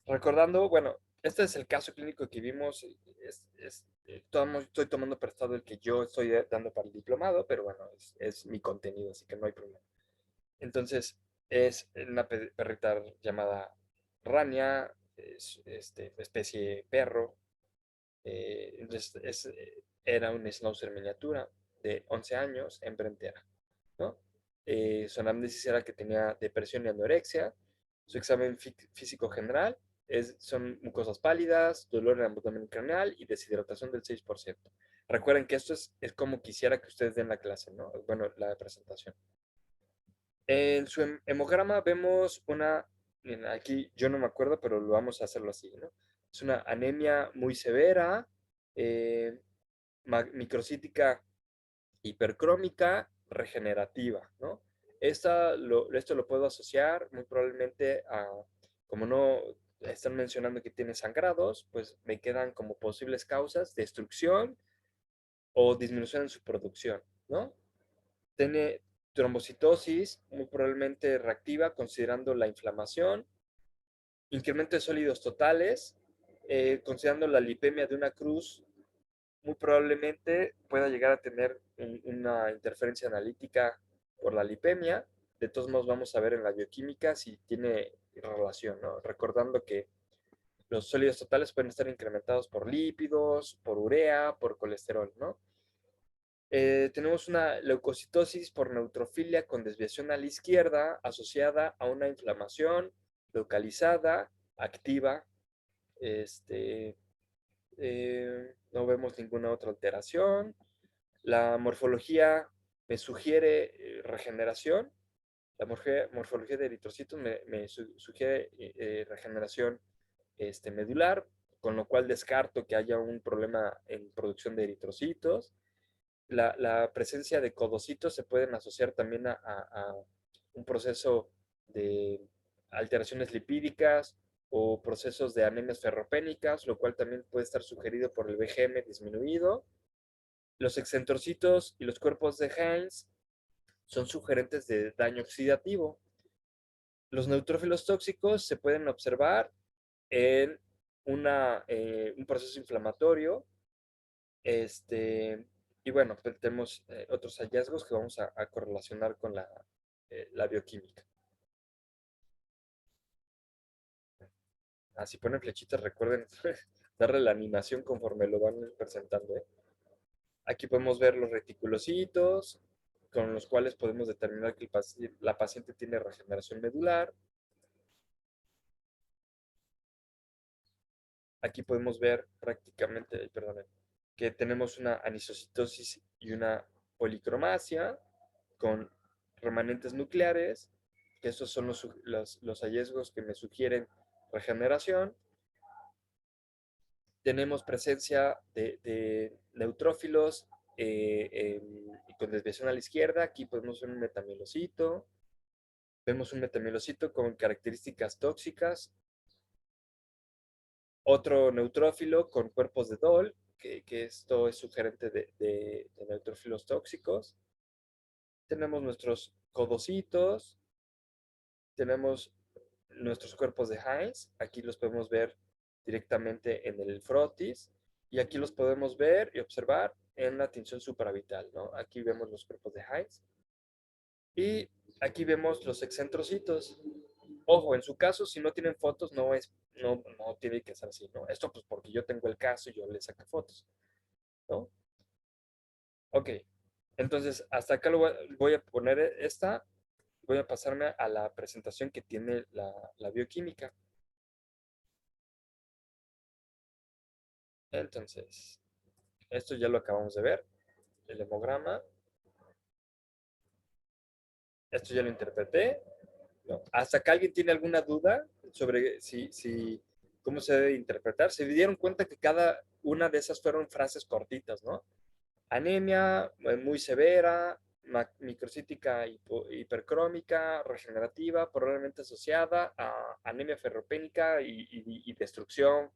Recordando, bueno, este es el caso clínico que vimos. Estoy tomando prestado el que yo estoy dando para el diplomado, pero bueno, es mi contenido, así que no hay problema. Entonces, es una perrita llamada Rania, especie perro. Era un schnauzer miniatura de 11 años, hembra entera, ¿no? Su anamnesis era que tenía depresión y anorexia. Su examen físico general son mucosas pálidas, dolor en el abdomen craneal y deshidratación del 6%. Recuerden que esto es como quisiera que ustedes den la clase, ¿no? Bueno, la presentación. En su hemograma vemos miren, aquí yo no me acuerdo, pero lo vamos a hacerlo así, ¿no? Es una anemia muy severa, eh, microcítica hipercrómica regenerativa, ¿no? Esto lo puedo asociar muy probablemente a, como no están mencionando que tiene sangrados, pues me quedan como posibles causas destrucción o disminución en su producción, ¿no? Tiene trombocitosis, muy probablemente reactiva, considerando la inflamación, incremento de sólidos totales, considerando la lipemia de una cruz, muy probablemente pueda llegar a tener una interferencia analítica por la lipemia. De todos modos, vamos a ver en la bioquímica si tiene relación, ¿no? Recordando que los sólidos totales pueden estar incrementados por lípidos, por urea, por colesterol, ¿no? Tenemos una leucocitosis por neutrofilia con desviación a la izquierda asociada a una inflamación localizada, activa. Este, no vemos ninguna otra alteración. La morfología me sugiere regeneración. La morfología de eritrocitos me sugiere regeneración medular, con lo cual descarto que haya un problema en producción de eritrocitos. La presencia de codocitos se pueden asociar también a un proceso de alteraciones lipídicas o procesos de anemias ferropénicas, lo cual también puede estar sugerido por el VGM disminuido. Los excentrocitos y los cuerpos de Heinz son sugerentes de daño oxidativo. Los neutrófilos tóxicos se pueden observar en un proceso inflamatorio. Y bueno, pues tenemos otros hallazgos que vamos a correlacionar con la bioquímica. Si ponen flechitas, recuerden darle la animación conforme lo van presentando, ¿eh? Aquí podemos ver los reticulocitos, con los cuales podemos determinar que la paciente tiene regeneración medular. Aquí podemos ver prácticamente, perdón, que tenemos una anisocitosis y una policromasia con remanentes nucleares, que estos son los hallazgos que me sugieren regeneración. Tenemos presencia de neutrófilos con desviación a la izquierda. Aquí podemos ver un metamielocito. Vemos un metamielocito con características tóxicas. Otro neutrófilo con cuerpos de Dol, que esto es sugerente de neutrófilos tóxicos. Tenemos nuestros codocitos. Tenemos nuestros cuerpos de Heinz. Aquí los podemos ver directamente en el frotis. Y aquí los podemos ver y observar en la tinción supravital, ¿no? Aquí vemos los cuerpos de Heinz. Y aquí vemos los excentrocitos. Ojo, en su caso, si no tienen fotos, no tiene que ser así, ¿no? Esto pues porque yo tengo el caso y yo le saco fotos, ¿no? Ok, entonces hasta acá voy a poner voy a pasarme a la presentación que tiene la bioquímica. Entonces, esto ya lo acabamos de ver, el hemograma. Esto ya lo interpreté, ¿no? Hasta acá alguien tiene alguna duda sobre cómo se debe interpretar. Se dieron cuenta que cada una de esas fueron frases cortitas, ¿no? Anemia muy severa, microcítica hipercrómica, regenerativa, probablemente asociada a anemia ferropénica y destrucción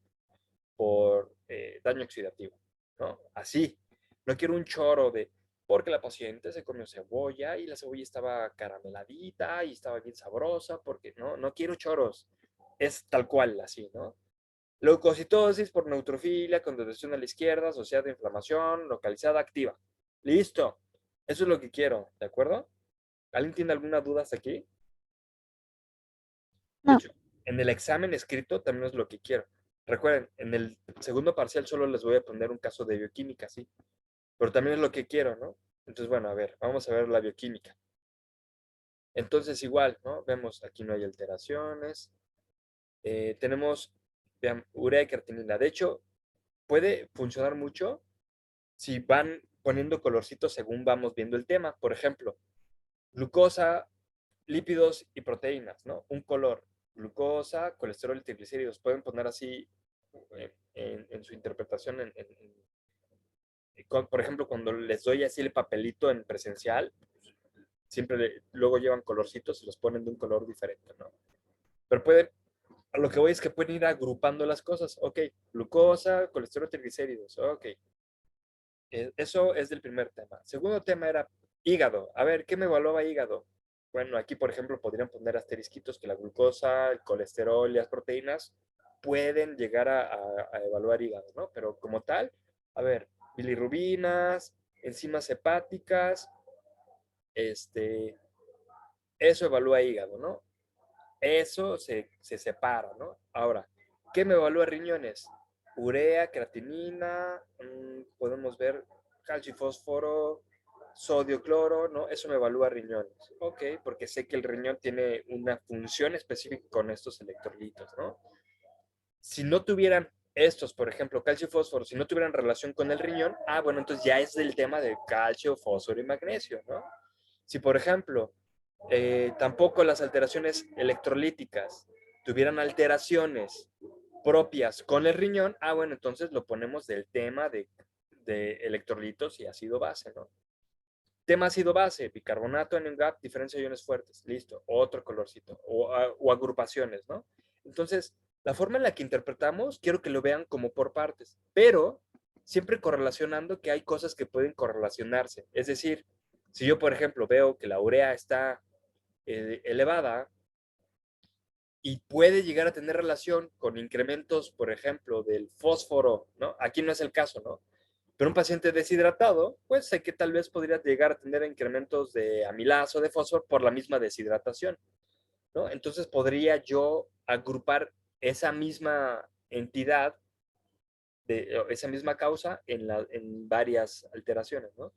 por daño oxidativo, ¿no? Así. No quiero un choro de, porque la paciente se comió cebolla y la cebolla estaba carameladita y estaba bien sabrosa, porque no quiero choros. es tal cual, así, ¿no? Leucocitosis por neutrofilia, condensación a la izquierda, asociada a inflamación, localizada, activa. Listo. Eso es lo que quiero, ¿de acuerdo? ¿Alguien tiene alguna duda hasta aquí? De No, hecho, en el examen escrito también es lo que quiero. Recuerden, en el segundo parcial solo les voy a poner un caso de bioquímica, sí. Pero también es lo que quiero, ¿no? Entonces, bueno, a ver, vamos a ver la bioquímica. Entonces, igual, ¿no? Vemos, aquí no hay alteraciones. Tenemos, vean, urea y creatinina. De hecho, puede funcionar mucho si van poniendo colorcitos según vamos viendo el tema. Por ejemplo, glucosa, lípidos y proteínas, ¿no? Un color, glucosa, colesterol y triglicéridos. Pueden poner así en su interpretación. Por ejemplo, cuando les doy así el papelito en presencial, siempre luego llevan colorcitos y los ponen de un color diferente, ¿no? Pero pueden, a lo que voy es que pueden ir agrupando las cosas. Ok, glucosa, colesterol, triglicéridos. Ok, eso es del primer tema. Segundo tema era hígado. A ver, ¿qué me evaluaba hígado? Bueno, aquí, por ejemplo, podrían poner asterisquitos que la glucosa, el colesterol y las proteínas pueden llegar a evaluar hígado, ¿no? Pero como tal, a ver, bilirrubinas, enzimas hepáticas, este, eso evalúa hígado, ¿no? Eso se separa, ¿no? Ahora, ¿qué me evalúa riñones? Urea, creatinina, podemos ver calcio y fósforo, sodio, cloro, ¿no? Eso me evalúa riñones. Ok, porque sé que el riñón tiene una función específica con estos electrolitos, ¿no? Si no tuvieran estos, por ejemplo, calcio y fósforo, si no tuvieran relación con el riñón, bueno, entonces ya es del tema de calcio, fósforo y magnesio, ¿no? Si, por ejemplo, tampoco las alteraciones electrolíticas tuvieran alteraciones propias con el riñón, bueno, entonces lo ponemos del tema de electrolitos y ácido base, ¿no? Tema ácido base, bicarbonato, NMDAP, diferencia de iones fuertes, listo, otro colorcito, o agrupaciones, ¿no? Entonces, la forma en la que interpretamos, quiero que lo vean como por partes, pero siempre correlacionando que hay cosas que pueden correlacionarse. Es decir, si yo, por ejemplo, veo que la urea está elevada y puede llegar a tener relación con incrementos, por ejemplo, del fósforo, ¿no? Aquí no es el caso, ¿no? Pero un paciente deshidratado, pues sé que tal vez podría llegar a tener incrementos de amilasa o de fósforo por la misma deshidratación, ¿no? Entonces podría yo agrupar esa misma entidad, esa misma causa en varias alteraciones, ¿no?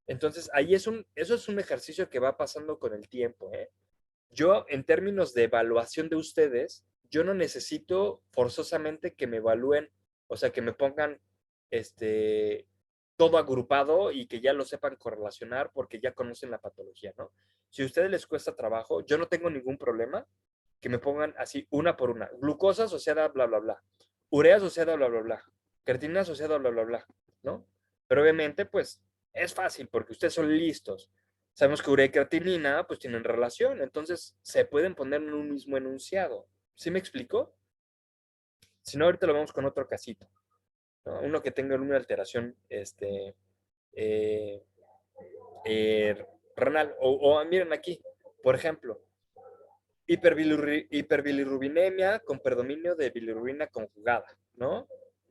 Entonces ahí eso es un ejercicio que va pasando con el tiempo, ¿eh? Yo, en términos de evaluación de ustedes, yo no necesito forzosamente que me evalúen, o sea, que me pongan este, todo agrupado y que ya lo sepan correlacionar porque ya conocen la patología, ¿no? Si a ustedes les cuesta trabajo, yo no tengo ningún problema que me pongan así una por una. Glucosa asociada a bla, bla, bla. Urea asociada a bla, bla, bla. Creatinina asociada a bla, bla, bla, ¿no? Pero obviamente, pues, es fácil porque ustedes son listos. Sabemos que urea y creatinina pues tienen relación, entonces se pueden poner en un mismo enunciado. ¿Sí me explico? Si no, ahorita lo vemos con otro casito, ¿no? Uno que tenga una alteración eh, eh, renal. Miren aquí, por ejemplo, hiperbilirrubinemia con predominio de bilirrubina conjugada, ¿no?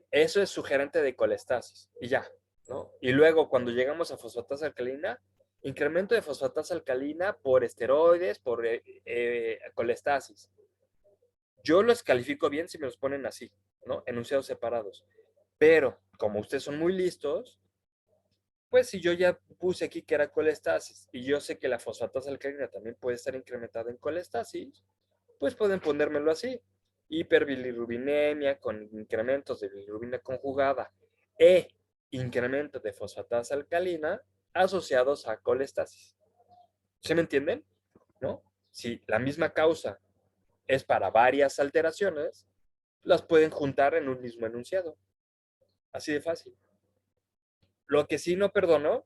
Eso es sugerente de colestasis y ya, ¿no? Y luego cuando llegamos a fosfatasa alcalina, incremento de fosfatasa alcalina por esteroides, por colestasis. Yo los califico bien si me los ponen así, ¿no? Enunciados separados. Pero como ustedes son muy listos, pues si yo ya puse aquí que era colestasis y yo sé que la fosfatasa alcalina también puede estar incrementada en colestasis, pues pueden ponérmelo así. Hiperbilirrubinemia con incrementos de bilirrubina conjugada e incremento de fosfatasa alcalina asociados a colestasis. ¿Sí me entienden? ¿No? Si la misma causa es para varias alteraciones, las pueden juntar en un mismo enunciado. Así de fácil. Lo que sí no perdono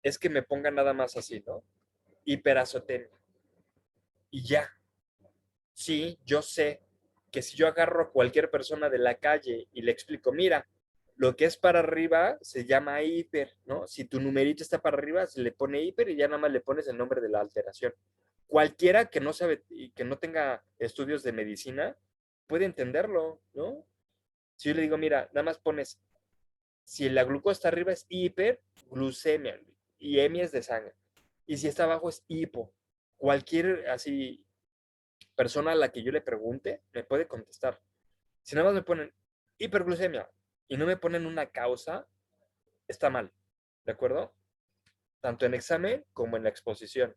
es que me pongan nada más así, ¿no? Hiperazotemia. Y ya. Sí, yo sé que si yo agarro a cualquier persona de la calle y le explico, mira, lo que es para arriba se llama hiper, ¿no? Si tu numerito está para arriba, se le pone hiper y ya nada más le pones el nombre de la alteración. cualquiera que no sabe y que no tenga estudios de medicina puede entenderlo, ¿no? Si yo le digo, mira, nada más pones, si la glucosa está arriba es hiperglucemia y hemi es de sangre. Y si está abajo es hipo. Cualquier así persona a la que yo le pregunte me puede contestar. Si nada más me ponen hiperglucemia y no me ponen una causa, está mal. ¿De acuerdo? Tanto en examen como en la exposición.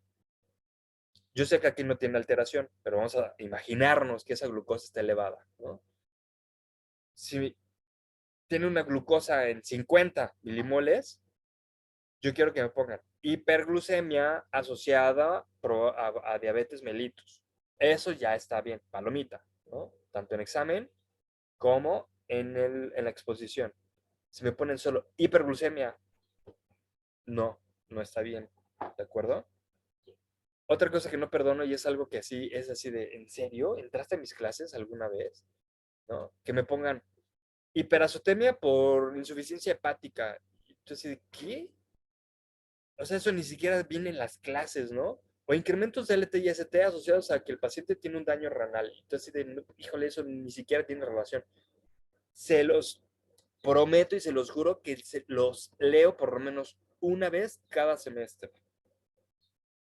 Yo sé que aquí no tiene alteración, pero vamos a imaginarnos que esa glucosa está elevada, ¿no? Si tiene una glucosa en 50 milimoles, yo quiero que me pongan hiperglucemia asociada a diabetes mellitus. Eso ya está bien, palomita, ¿no? Tanto en examen como en la exposición. Si me ponen solo hiperglucemia, no, no está bien, ¿de acuerdo? Otra cosa que no perdono y es algo que así es así de, ¿en serio? ¿Entraste a mis clases alguna vez? ¿No? Que me pongan hiperazotemia por insuficiencia hepática. Entonces, ¿qué? O sea, eso ni siquiera viene en las clases, ¿no? O incrementos de LT y ST asociados a que el paciente tiene un daño renal. Entonces, híjole, eso ni siquiera tiene relación. Se los prometo y se los juro que los leo por lo menos una vez cada semestre.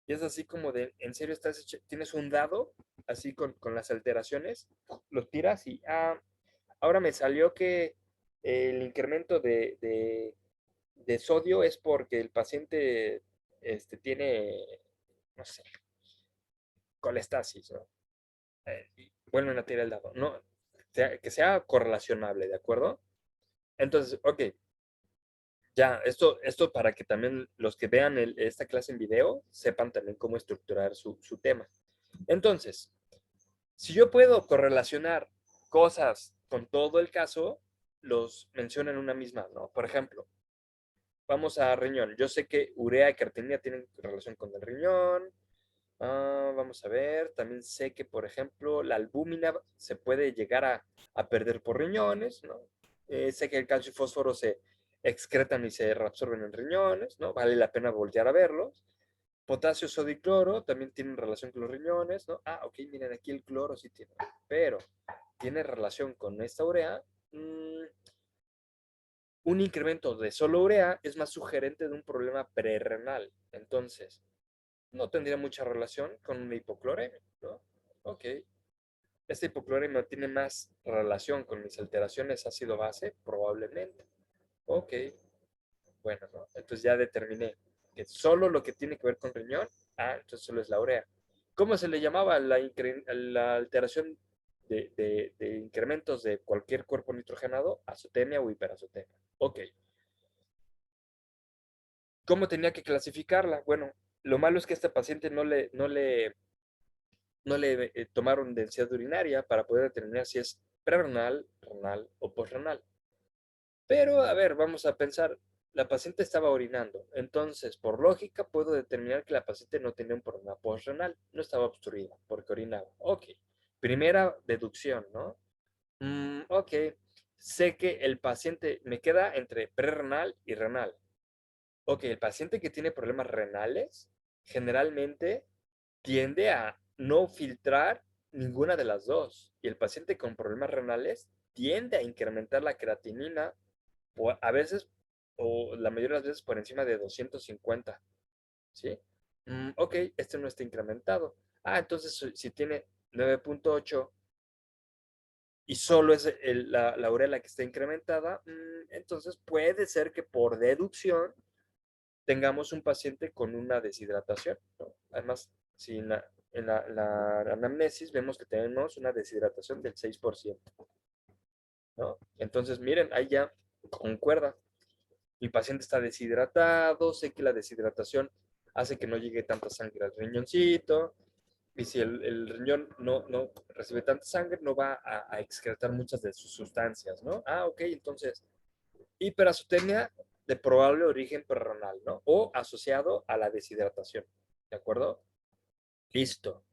Y es así como de, ¿en serio tienes un dado así con las alteraciones? Lo tiras y, ahora me salió que el incremento de sodio es porque el paciente tiene, no sé, colestasis, ¿no? Y vuelven a tirar el dado. No, que sea correlacionable, ¿de acuerdo? Entonces, ok, ya, esto para que también los que vean esta clase en video sepan también cómo estructurar su tema. Entonces, si yo puedo correlacionar cosas con todo el caso, los menciono en una misma, ¿no? Por ejemplo, vamos a riñón. Yo sé que urea y creatinina tienen relación con el riñón. Vamos a ver, también sé que, por ejemplo, la albúmina se puede llegar a perder por riñones, ¿no? Sé que el calcio y fósforo se excretan y se reabsorben en riñones, ¿no? Vale la pena voltear a verlos. Potasio, sodio y cloro también tienen relación con los riñones, ¿no? Ok, miren, aquí el cloro sí tiene, pero tiene relación con esta urea. Un incremento de solo urea es más sugerente de un problema prerrenal. Entonces, no tendría mucha relación con una hipocloremia, ¿no? Ok. Esta hipocloremia tiene más relación con mis alteraciones ácido-base, probablemente. Ok. Bueno, ¿no? Entonces ya determiné que solo lo que tiene que ver con riñón, entonces solo es la urea. ¿Cómo se le llamaba la alteración de incrementos de cualquier cuerpo nitrogenado? Azotemia o hiperazotemia. Ok. ¿Cómo tenía que clasificarla? Bueno, lo malo es que a este paciente no le tomaron densidad urinaria para poder determinar si es prerrenal, renal o postrenal. Pero, a ver, vamos a pensar, la paciente estaba orinando, entonces, por lógica, puedo determinar que la paciente no tenía un problema postrenal, no estaba obstruida porque orinaba. Ok, primera deducción, ¿no? Ok, sé que el paciente me queda entre prerrenal y renal. Ok, el paciente que tiene problemas renales generalmente tiende a no filtrar ninguna de las dos. Y el paciente con problemas renales tiende a incrementar la creatinina a veces, o la mayoría de las veces por encima de 250. ¿Sí? Ok, este no está incrementado. Entonces si tiene 9.8 y solo es la urea la que está incrementada, entonces puede ser que por deducción tengamos un paciente con una deshidratación, ¿no? Además, si en la anamnesis vemos que tenemos una deshidratación del 6%, ¿no? Entonces, miren, ahí ya concuerda. Mi paciente está deshidratado, sé que la deshidratación hace que no llegue tanta sangre al riñoncito, y si el riñón no recibe tanta sangre, no va a excretar muchas de sus sustancias, ¿no? Ok, entonces, hiperazotemia de probable origen prerrenal, ¿no? O asociado a la deshidratación, ¿de acuerdo? Listo.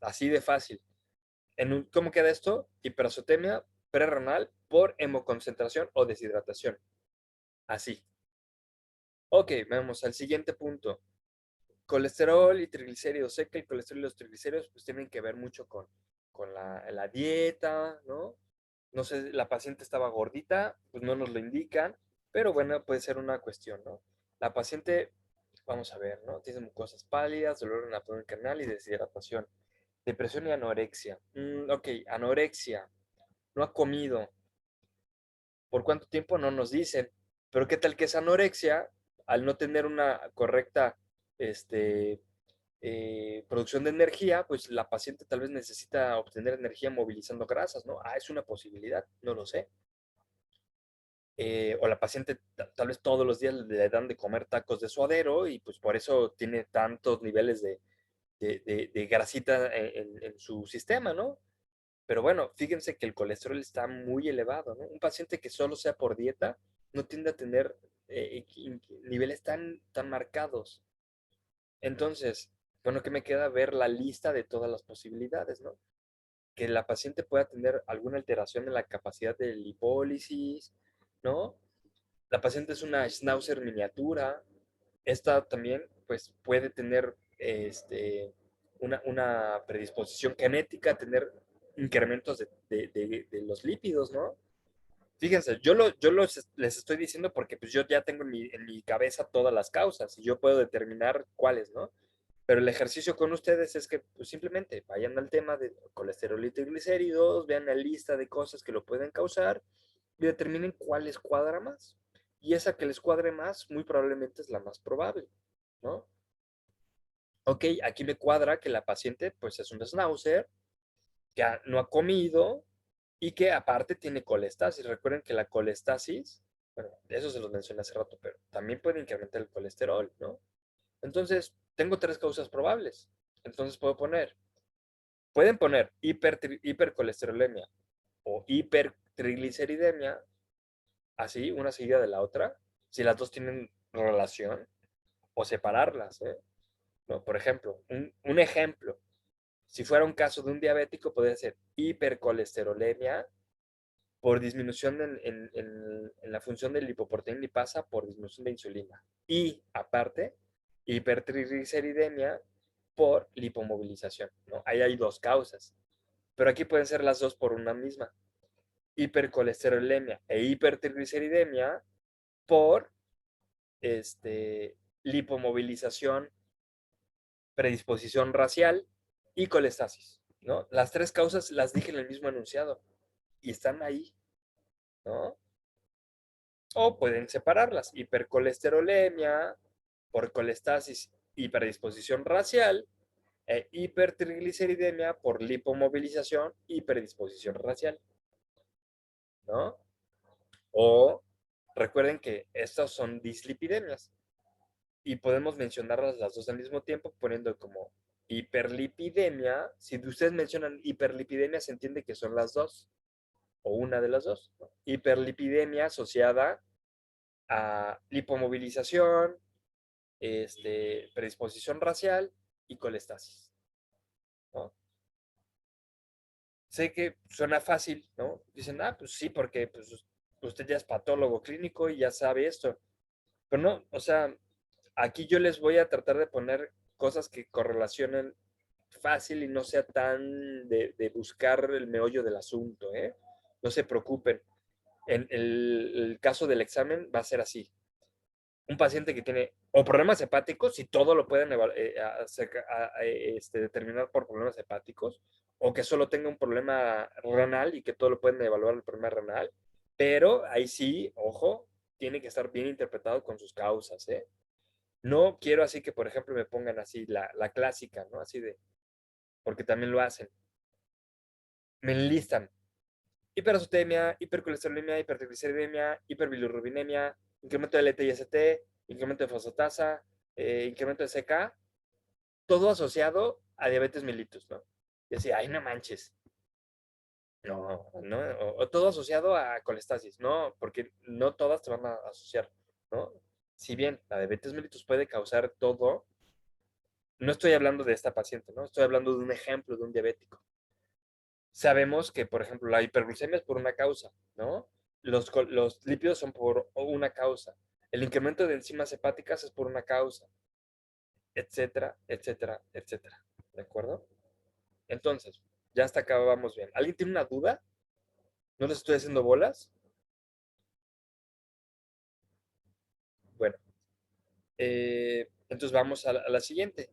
Así de fácil. ¿Cómo queda esto? Hiperazotemia prerrenal por hemoconcentración o deshidratación. Así. Ok, vamos al siguiente punto. colesterol y triglicéridos. Sé que el colesterol y los triglicéridos pues tienen que ver mucho con la dieta, ¿no? No sé, la paciente estaba gordita, pues no nos lo indican, pero bueno, puede ser una cuestión, ¿no? La paciente, vamos a ver, ¿no? Tiene mucosas pálidas, dolor en el abdomen carnal y deshidratación. Depresión y anorexia. Ok, anorexia. No ha comido. ¿Por cuánto tiempo? No nos dicen. Pero ¿qué tal que es anorexia? Al no tener una correcta este, producción de energía, pues la paciente tal vez necesita obtener energía movilizando grasas, ¿no? Es una posibilidad, no lo sé. O la paciente tal vez todos los días le dan de comer tacos de suadero y pues por eso tiene tantos niveles de grasita en su sistema, ¿no? Pero bueno, fíjense que el colesterol está muy elevado, ¿no? Un paciente que solo sea por dieta no tiende a tener niveles tan marcados. Entonces, bueno, ¿qué me queda? Ver la lista de todas las posibilidades, ¿no? Que la paciente pueda tener alguna alteración en la capacidad de lipólisis, ¿no? La paciente es una schnauzer miniatura. Esta también, pues, puede tener una predisposición genética a tener incrementos de los lípidos, ¿no? Fíjense, les estoy diciendo porque pues yo ya tengo en mi cabeza todas las causas y yo puedo determinar cuáles, ¿no? Pero el ejercicio con ustedes es que pues, simplemente vayan al tema de colesterol y triglicéridos, vean la lista de cosas que lo pueden causar y determinen cuál les cuadra más. Y esa que les cuadre más, muy probablemente es la más probable, ¿no? Ok, aquí me cuadra que la paciente pues es un schnauzer, que no ha comido y que aparte tiene colestasis. Recuerden que la colestasis, bueno, eso se los mencioné hace rato, pero también puede incrementar el colesterol, ¿no? Entonces, tengo tres causas probables. Entonces pueden poner hipercolesterolemia o hipertrigliceridemia, así, una seguida de la otra, si las dos tienen relación, o separarlas, ¿eh? ¿No? Por ejemplo, un ejemplo, si fuera un caso de un diabético, podría ser hipercolesterolemia por disminución en la función del lipoproteína lipasa por disminución de insulina. Y aparte, hipertrigliceridemia por lipomovilización, ¿no? Ahí hay dos causas, pero aquí pueden ser las dos por una misma. Hipercolesterolemia e hipertrigliceridemia por lipomovilización, predisposición racial y colestasis, ¿no? Las tres causas las dije en el mismo enunciado y están ahí, ¿no? O pueden separarlas, hipercolesterolemia por colestasis y predisposición racial e hipertrigliceridemia por lipomovilización y predisposición racial, ¿no? O recuerden que estas son dislipidemias y podemos mencionarlas las dos al mismo tiempo poniendo como hiperlipidemia. Si ustedes mencionan hiperlipidemia, se entiende que son las dos o una de las dos, ¿no? Hiperlipidemia asociada a lipomovilización, predisposición racial y colestasis, ¿no? Sé que suena fácil, ¿no? Dicen, pues sí, porque pues, usted ya es patólogo clínico y ya sabe esto. Pero no, o sea, aquí yo les voy a tratar de poner cosas que correlacionen fácil y no sea tan de buscar el meollo del asunto, ¿eh? No se preocupen. En el caso del examen va a ser así. Un paciente que tiene o problemas hepáticos, si todo lo pueden determinar por problemas hepáticos, o que solo tenga un problema renal y que todo lo pueden evaluar el problema renal, pero ahí sí, ojo, tiene que estar bien interpretado con sus causas, ¿eh? No quiero así que, por ejemplo, me pongan así la clásica, ¿no? Así de, porque también lo hacen. Me enlistan hiperazotemia, hipercolesterolemia, hipertrigliceridemia, hiperbilirrubinemia, incremento de LT-IST, incremento de fosfatasa, incremento de CK, todo asociado a diabetes mellitus, ¿no? Y así, ay, no manches. No, no, o todo asociado a colestasis, no, porque no todas te van a asociar, ¿no? Si bien la diabetes mellitus puede causar todo, no estoy hablando de esta paciente, ¿no? Estoy hablando de un ejemplo de un diabético. Sabemos que, por ejemplo, la hiperglucemia es por una causa, ¿no? Los lípidos son por una causa. El incremento de enzimas hepáticas es por una causa. etcétera, etcétera, etcétera. ¿De acuerdo? Entonces, ya hasta acá vamos bien. ¿Alguien tiene una duda? ¿No les estoy haciendo bolas? Bueno, entonces vamos a la siguiente.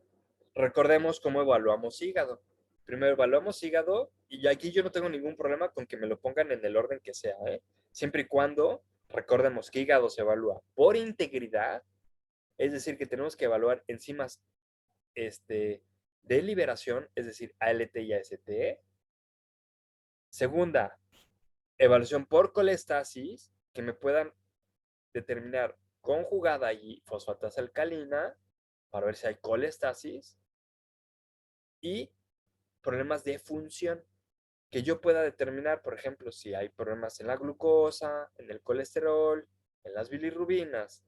Recordemos cómo evaluamos hígado. Primero evaluamos hígado y aquí yo no tengo ningún problema con que me lo pongan en el orden que sea, ¿eh? Siempre y cuando recordemos que hígado se evalúa por integridad, es decir, que tenemos que evaluar enzimas de liberación, es decir, ALT y AST. Segunda, evaluación por colestasis, que me puedan determinar conjugada y fosfatasa alcalina para ver si hay colestasis y problemas de función que yo pueda determinar, por ejemplo, si hay problemas en la glucosa, en el colesterol, en las bilirrubinas,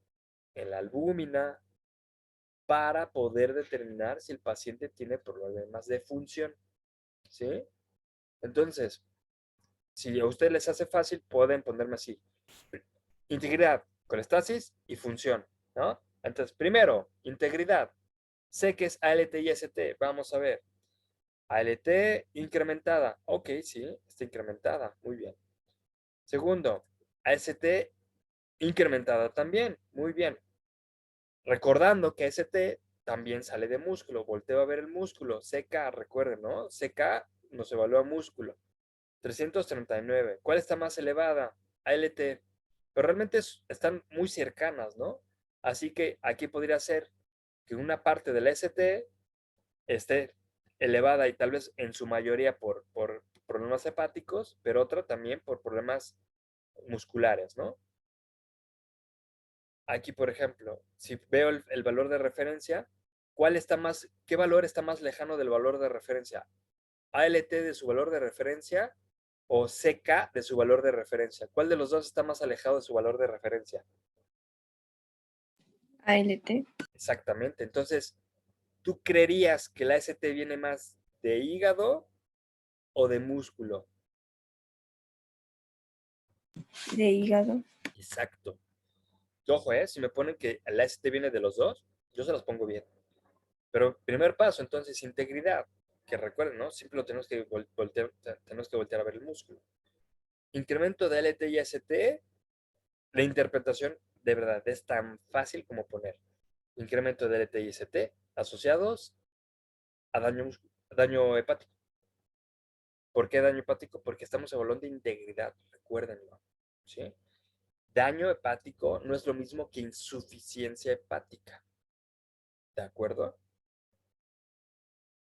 en la albúmina, para poder determinar si el paciente tiene problemas de función, ¿sí? Entonces, si a ustedes les hace fácil, pueden ponerme así. Integridad, colestasis y función, ¿no? Entonces, primero, integridad. Sé que es ALT y ST. Vamos a ver. ALT incrementada. Ok, sí, está incrementada. Muy bien. Segundo, AST incrementada también. Muy bien. Recordando que ST también sale de músculo. Volteo a ver el músculo. CK, recuerden, ¿no? CK nos evalúa músculo. 339. ¿Cuál está más elevada? ALT. Pero realmente están muy cercanas, ¿no? Así que aquí podría ser que una parte del ST esté elevada y tal vez en su mayoría por problemas hepáticos, pero otra también por problemas musculares, ¿no? Aquí, por ejemplo, si veo el valor de referencia, ¿qué valor está más lejano del valor de referencia? ¿ALT de su valor de referencia o CK de su valor de referencia? ¿Cuál de los dos está más alejado de su valor de referencia? ALT. Exactamente. Entonces, ¿tú creerías que la ST viene más de hígado o de músculo? De hígado. Exacto. Ojo, si me ponen que la ST viene de los dos, yo se las pongo bien. Pero primer paso, entonces, integridad. Que recuerden, ¿no? Siempre lo tenemos que voltear a ver el músculo. Incremento de LT y ST, la interpretación de verdad es tan fácil como poner incremento de LT y ST asociados a daño hepático. ¿Por qué daño hepático? Porque estamos hablando de integridad, recuérdenlo. ¿Sí? Daño hepático no es lo mismo que insuficiencia hepática. ¿De acuerdo?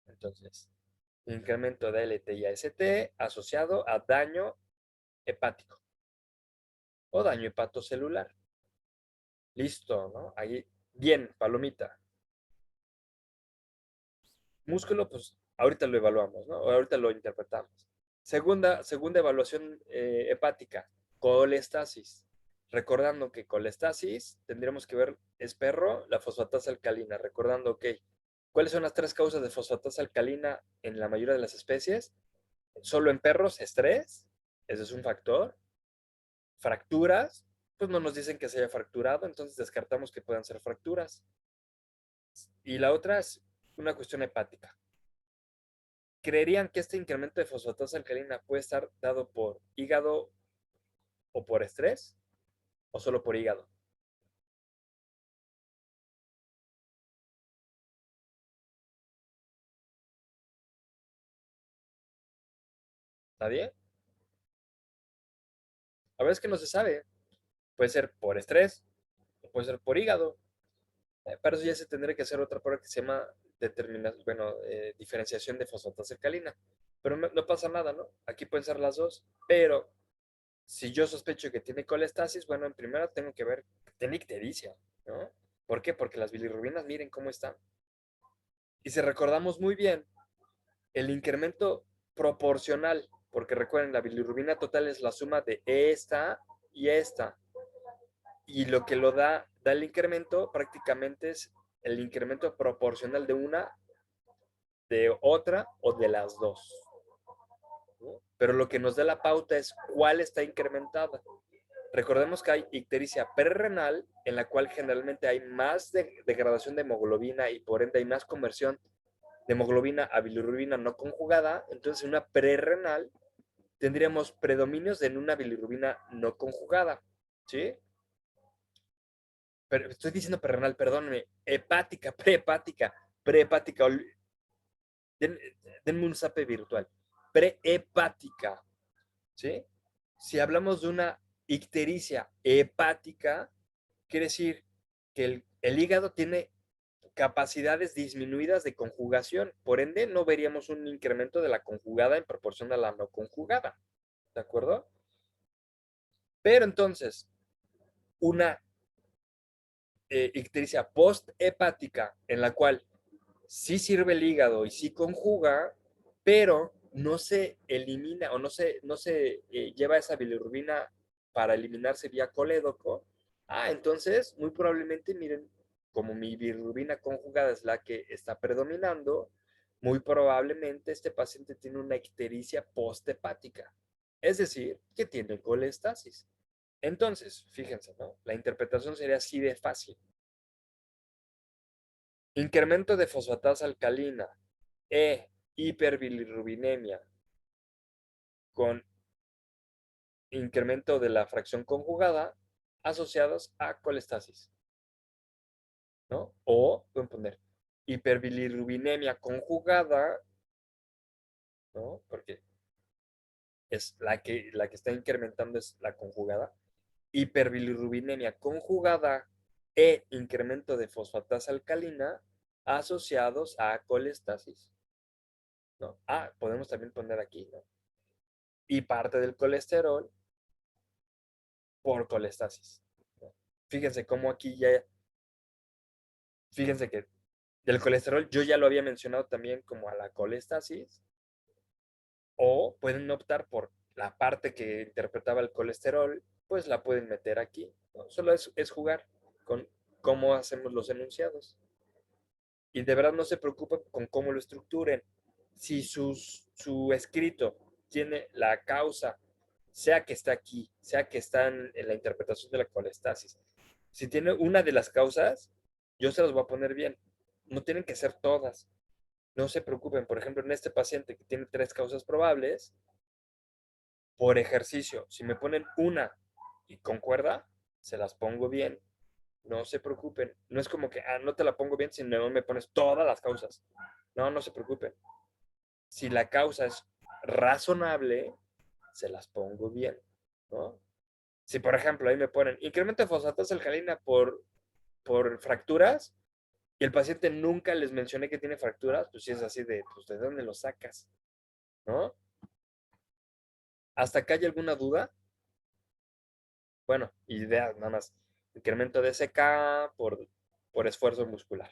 Entonces, incremento de LT y AST asociado a daño hepático o daño hepatocelular. Listo, ¿no? Ahí, bien, palomita. Músculo, pues ahorita lo evaluamos, ¿no? O ahorita lo interpretamos. Segunda evaluación hepática, colestasis. Recordando que colestasis tendríamos que ver, es perro, la fosfatasa alcalina. Recordando, ok, ¿cuáles son las tres causas de fosfatasa alcalina en la mayoría de las especies? Solo en perros, estrés, ese es un factor. Fracturas, pues no nos dicen que se haya fracturado, entonces descartamos que puedan ser fracturas. Y la otra es una cuestión hepática. ¿Creerían que este incremento de fosfatasa alcalina puede estar dado por hígado o por estrés o solo por hígado? ¿Nadie? A veces que no se sabe. Puede ser por estrés o puede ser por hígado. Para eso ya se tendría que hacer otra prueba que se llama diferenciación de fosfatasa alcalina. Pero no pasa nada, ¿no? Aquí pueden ser las dos. Pero si yo sospecho que tiene colestasis, bueno, en primera tengo que ver que tiene ictericia, ¿no? ¿Por qué? Porque las bilirrubinas, miren cómo están. Y si recordamos muy bien, el incremento proporcional, porque recuerden, la bilirrubina total es la suma de esta y esta. Y lo que da el incremento prácticamente es el incremento proporcional de una, de otra o de las dos, ¿no? Pero lo que nos da la pauta es cuál está incrementada. Recordemos que hay ictericia prerrenal, en la cual generalmente hay más degradación de hemoglobina y por ende hay más conversión de hemoglobina a bilirrubina no conjugada. Entonces, en una prerrenal tendríamos predominios en una bilirrubina no conjugada, ¿sí? Pero estoy diciendo prerrenal, perdónenme, hepática, prehepática, den, denme un zape virtual, prehepática, ¿sí? Si hablamos de una ictericia hepática, quiere decir que el hígado tiene capacidades disminuidas de conjugación, por ende no veríamos un incremento de la conjugada en proporción a la no conjugada, ¿de acuerdo? Pero entonces, una ictericia post-hepática en la cual sí sirve el hígado y sí conjuga, pero no se elimina o no se lleva esa bilirrubina para eliminarse vía colédoco. Entonces, muy probablemente, miren, como mi bilirrubina conjugada es la que está predominando, muy probablemente este paciente tiene una ictericia posthepática, es decir, que tiene colestasis. Entonces, fíjense, ¿no? La interpretación sería así de fácil. Incremento de fosfatasa alcalina hiperbilirrubinemia con incremento de la fracción conjugada asociados a colestasis, ¿no? O pueden poner hiperbilirrubinemia conjugada, ¿no? Porque es la que está incrementando es la conjugada. Hiperbilirrubinemia conjugada incremento de fosfatasa alcalina asociados a colestasis, ¿no? Podemos también poner aquí, ¿no? Y parte del colesterol por colestasis, ¿no? Fíjense cómo aquí ya, fíjense que del colesterol yo ya lo había mencionado también como a la colestasis, o pueden optar por la parte que interpretaba el colesterol, pues la pueden meter aquí, ¿no? Solo es jugar con cómo hacemos los enunciados. Y de verdad no se preocupen con cómo lo estructuren. Si su escrito tiene la causa, sea que está aquí, sea que está en la interpretación de la colestasis, si tiene una de las causas, yo se las voy a poner bien. No tienen que ser todas. No se preocupen. Por ejemplo, en este paciente que tiene 3 causas probables, por ejercicio, si me ponen una y concuerda, se las pongo bien. No se preocupen. No es como que, no te la pongo bien si no me pones todas las causas. No, no se preocupen. Si la causa es razonable, se las pongo bien, ¿no? Si, por ejemplo, ahí me ponen incremento de fosfatasa alcalina por fracturas y el paciente nunca les mencioné que tiene fracturas, pues sí es así de, pues, ¿de dónde lo sacas? ¿No? ¿Hasta acá hay alguna duda? Bueno, idea nada más. Incremento de SK por esfuerzo muscular,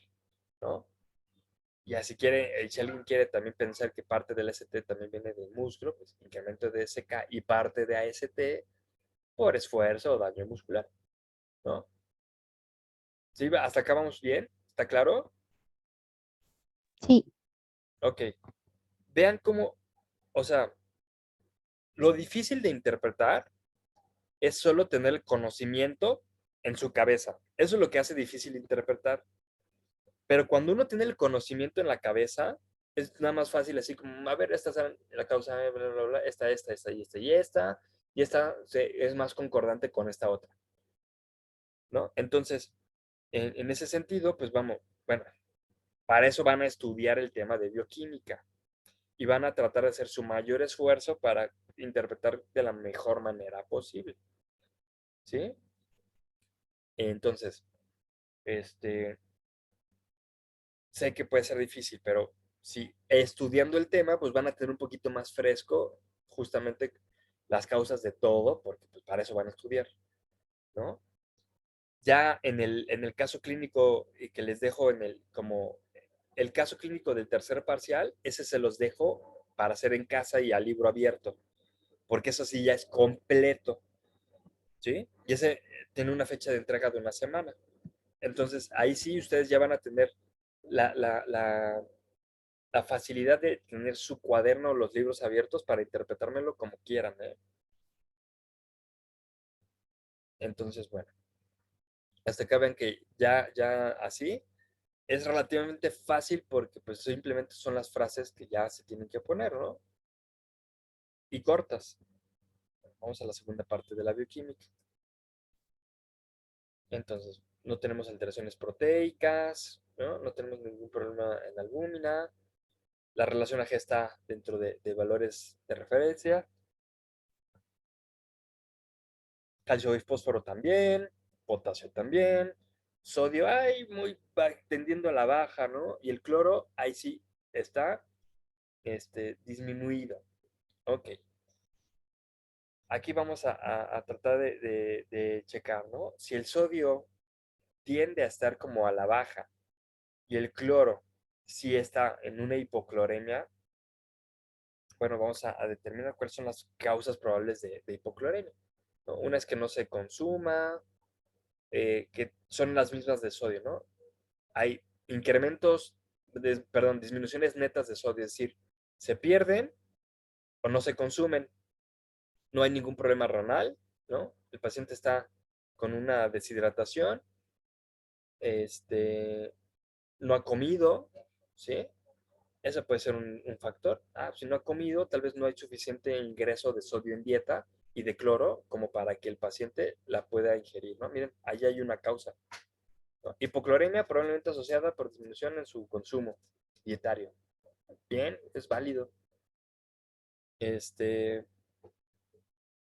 ¿no? Ya si quiere, si alguien quiere también pensar que parte del ST también viene del músculo, pues incremento de SK y parte de AST por esfuerzo o daño muscular, ¿no? ¿Sí? ¿Hasta acá vamos bien? ¿Está claro? Sí, Ok. Vean cómo, o sea, lo difícil de interpretar es solo tener el conocimiento en su cabeza. Eso es lo que hace difícil interpretar. Pero cuando uno tiene el conocimiento en la cabeza, es nada más fácil así como, a ver, esta es la causa, bla, bla, bla, y esta es más concordante con esta otra, ¿no? Entonces, en ese sentido, pues vamos, bueno, para eso van a estudiar el tema de bioquímica y van a tratar de hacer su mayor esfuerzo para interpretar de la mejor manera posible, ¿sí? Entonces, este, sé que puede ser difícil, pero si estudiando el tema, pues van a tener un poquito más fresco justamente las causas de todo, porque pues, para eso van a estudiar, ¿no? Ya en el caso clínico que les dejo como el caso clínico del tercer parcial, ese se los dejo para hacer en casa y a libro abierto, porque eso sí ya es completo, ¿sí? Y ese tiene una fecha de entrega de una semana. Entonces, ahí sí ustedes ya van a tener la, la, la, la facilidad de tener su cuaderno o los libros abiertos para interpretármelo como quieran, ¿eh? Entonces, bueno, hasta acá ven que ya así es relativamente fácil porque pues simplemente son las frases que ya se tienen que poner, ¿no? Y cortas. Vamos a la segunda parte de la bioquímica. Entonces, no tenemos alteraciones proteicas, ¿no? No tenemos ningún problema en la albúmina. La relación AG está dentro de valores de referencia. Calcio y fósforo también, potasio también. Sodio, ay, muy tendiendo a la baja, ¿no? Y el cloro, ahí sí está disminuido. Ok. Aquí vamos a tratar de checar, ¿no? Si el sodio tiende a estar como a la baja y el cloro sí está en una hipocloremia, bueno, vamos a determinar cuáles son las causas probables de hipocloremia, ¿no? Una es que no se consuma, que son las mismas de sodio, ¿no? Hay incrementos, perdón, disminuciones netas de sodio, es decir, se pierden o no se consumen, no hay ningún problema renal, ¿no? El paciente está con una deshidratación, este, no ha comido, ¿sí? Eso puede ser un factor. Ah, si no ha comido, tal vez no hay suficiente ingreso de sodio en dieta y de cloro como para que el paciente la pueda ingerir, ¿no? Miren, ahí hay una causa, ¿no? Hipocloremia probablemente asociada por disminución en su consumo dietario. Bien, es válido. Este,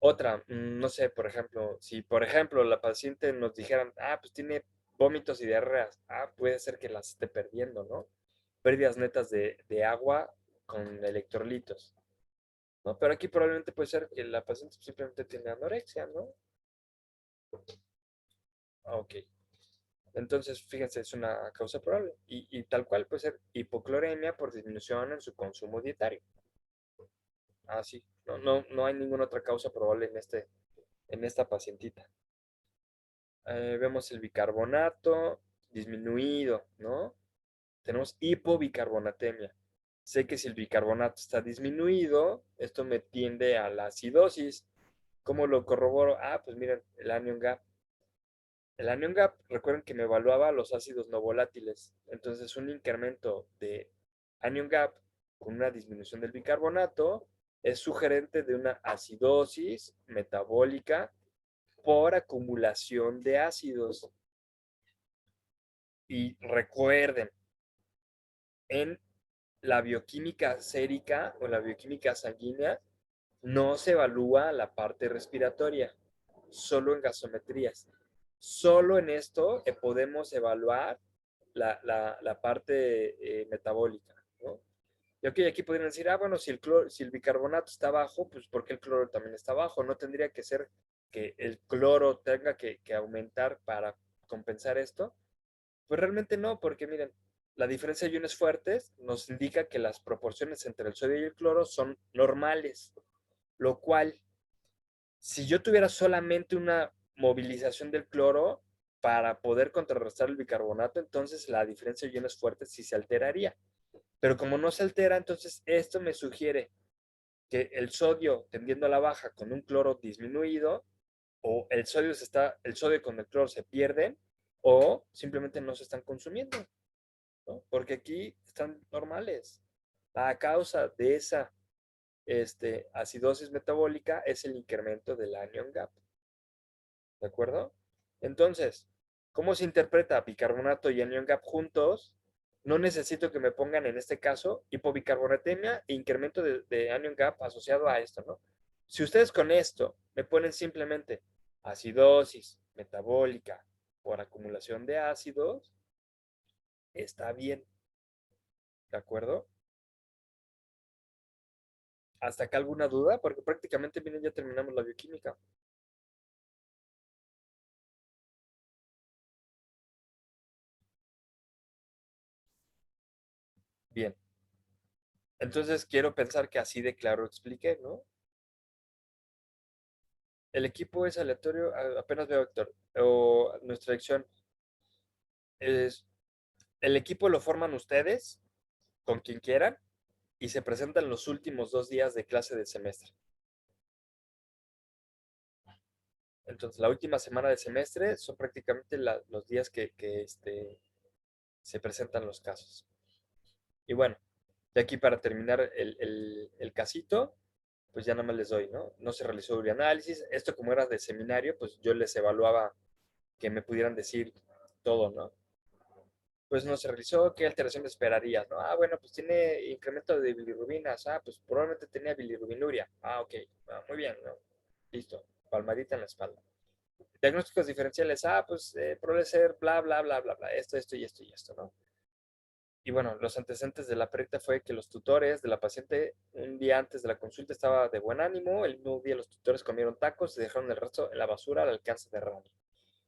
Otra, no sé, por ejemplo, si por ejemplo la paciente nos dijeran, ah, pues tiene vómitos y diarreas, ah, puede ser que las esté perdiendo, ¿no? Pérdidas netas de agua con electrolitos, ¿no? Pero aquí probablemente puede ser que la paciente simplemente tiene anorexia, ¿no? Ok. Entonces, fíjense, es una causa probable. Y tal cual puede ser hipocloremia por disminución en su consumo dietario. Ah, sí. No hay ninguna otra causa probable en esta pacientita. Vemos el bicarbonato disminuido, ¿no? Tenemos hipobicarbonatemia. Sé que si el bicarbonato está disminuido, esto me tiende a la acidosis. ¿Cómo lo corroboro? Ah, pues miren, el anion gap. El anion gap, recuerden que me evaluaba los ácidos no volátiles. Entonces, un incremento de anion gap con una disminución del bicarbonato es sugerente de una acidosis metabólica por acumulación de ácidos. Y recuerden, en la bioquímica sérica o la bioquímica sanguínea no se evalúa la parte respiratoria, solo en gasometrías. Solo en esto podemos evaluar la parte metabólica, ¿no? Y ok, aquí podrían decir, ah, bueno, si el bicarbonato está bajo, pues ¿por qué el cloro también está bajo? No tendría que ser que el cloro tenga que aumentar para compensar esto. Pues realmente no, porque miren, la diferencia de iones fuertes nos indica que las proporciones entre el sodio y el cloro son normales, lo cual, si yo tuviera solamente una movilización del cloro para poder contrarrestar el bicarbonato, entonces la diferencia de iones fuertes sí se alteraría. Pero como no se altera, entonces esto me sugiere que el sodio tendiendo a la baja con un cloro disminuido, o el sodio con el cloro se pierden, o simplemente no se están consumiendo, ¿no? Porque aquí están normales. La causa de esa acidosis metabólica es el incremento del anion gap. ¿De acuerdo? Entonces, ¿cómo se interpreta bicarbonato y anion gap juntos? No necesito que me pongan en este caso hipobicarbonatemia e incremento de anion gap asociado a esto, ¿no? Si ustedes con esto me ponen simplemente acidosis metabólica por acumulación de ácidos, está bien, ¿de acuerdo? ¿Hasta acá alguna duda? Porque prácticamente, miren, ya terminamos la bioquímica. Bien. Entonces quiero pensar que así de claro expliqué, ¿no? El equipo es aleatorio, apenas veo Héctor, o nuestra elección es, el equipo lo forman ustedes, con quien quieran, y se presentan los últimos 2 días de clase del semestre. Entonces, la última semana de semestre son prácticamente los días que se presentan los casos. Y bueno, de aquí para terminar el casito, pues ya nada más les doy, ¿no? No se realizó urianálisis. Esto como era de seminario, pues yo les evaluaba que me pudieran decir todo, ¿no? Pues no se realizó, ¿qué alteración esperarías? ¿No? Ah, bueno, pues tiene incremento de bilirrubinas. Ah, pues probablemente tenía bilirrubinuria. Ah, ok, muy bien, ¿no? Listo, palmadita en la espalda. Diagnósticos diferenciales, pues puede ser bla, bla, bla, bla, bla, esto y esto y esto, ¿no? Y bueno, los antecedentes de la perita fue que los tutores de la paciente un día antes de la consulta estaba de buen ánimo, el mismo día los tutores comieron tacos y dejaron el resto en la basura al alcance de Rani.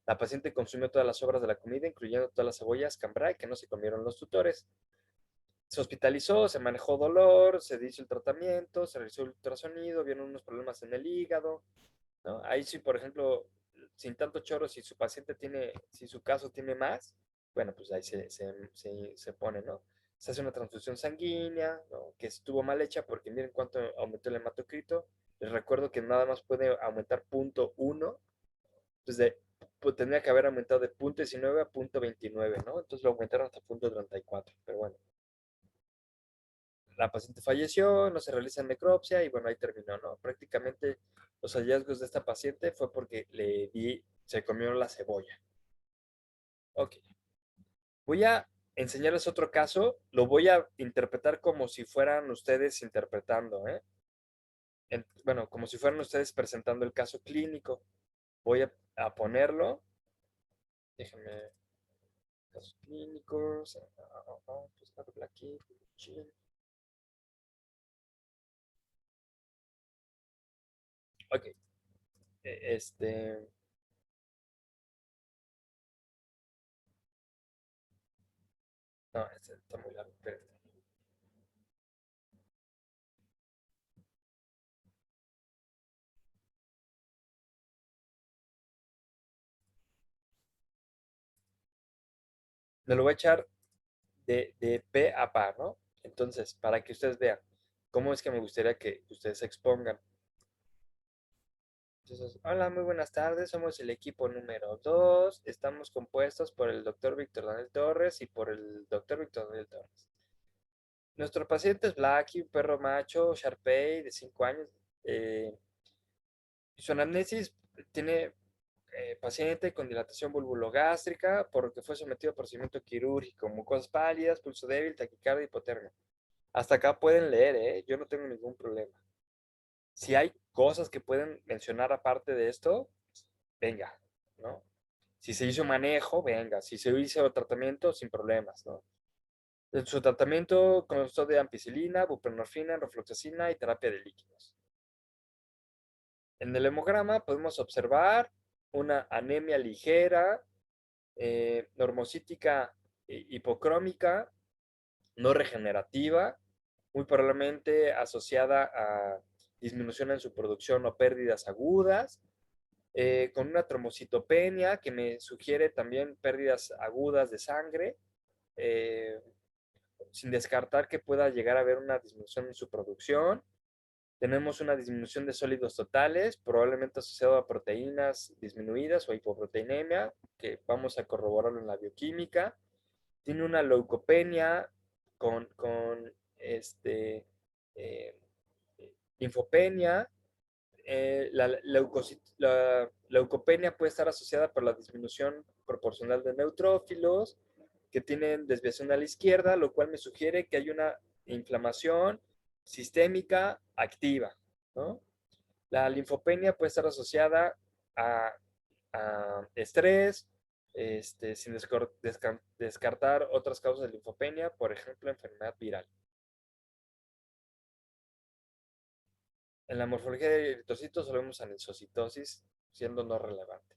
La paciente consumió todas las sobras de la comida, incluyendo todas las cebollas cambray que no se comieron los tutores. Se hospitalizó, se manejó dolor, se hizo el tratamiento, se realizó el ultrasonido, vieron unos problemas en el hígado, ¿no? Ahí sí, por ejemplo, sin tanto choro, si su paciente tiene, si su caso tiene más, bueno, pues ahí se pone, ¿no? Se hace una transfusión sanguínea, ¿no? Que estuvo mal hecha porque miren cuánto aumentó el hematocrito. Les recuerdo que nada más puede aumentar 0.1, pues pues tendría que haber aumentado de 0.19 a 0.29, ¿no? Entonces lo aumentaron hasta 0.34, pero bueno. La paciente falleció, no se realiza necropsia y bueno, ahí terminó, ¿no? Prácticamente los hallazgos de esta paciente fue porque se comió la cebolla. Ok, voy a enseñarles otro caso, lo voy a interpretar como si fueran ustedes interpretando, ¿eh? Bueno, como si fueran ustedes presentando el caso clínico. Voy a ponerlo, déjenme, casos clínicos, pues aquí, ok, este, no, este está muy largo, espérenme. Me lo voy a echar de pe a pa, ¿no? Entonces, para que ustedes vean cómo es que me gustaría que ustedes se expongan. Entonces, hola, muy buenas tardes. Somos el equipo número 2. Estamos compuestos por el doctor Víctor Daniel Torres y por el doctor Víctor Daniel Torres. Nuestro paciente es Blacky, un perro macho, Sharpei, de 5 años. Su anamnesis tiene paciente con dilatación vulvogástrica, por lo que fue sometido a procedimiento quirúrgico, mucosas pálidas, pulso débil, taquicardia, hipotermia. Hasta acá pueden leer, ¿eh? Yo no tengo ningún problema. Si hay cosas que pueden mencionar aparte de esto, venga, ¿no? Si se hizo manejo, venga. Si se hizo tratamiento, sin problemas, ¿no? Su tratamiento constó de ampicilina, buprenorfina, rofloxacina y terapia de líquidos. En el hemograma podemos observar una anemia ligera, normocítica hipocrómica, no regenerativa, muy probablemente asociada a disminución en su producción o pérdidas agudas, con una trombocitopenia que me sugiere también pérdidas agudas de sangre, eh, sin descartar que pueda llegar a haber una disminución en su producción. Tenemos una disminución de sólidos totales, probablemente asociado a proteínas disminuidas o hipoproteinemia, que vamos a corroborarlo en la bioquímica. Tiene una leucopenia con eh, linfopenia. La leucopenia puede estar asociada por la disminución proporcional de neutrófilos que tienen desviación a la izquierda, lo cual me sugiere que hay una inflamación sistémica activa, ¿no? La linfopenia puede estar asociada a, a estrés, sin descartar otras causas de linfopenia, por ejemplo, enfermedad viral. En la morfología de eritrocitos solo vemos anisocitosis, siendo no relevante.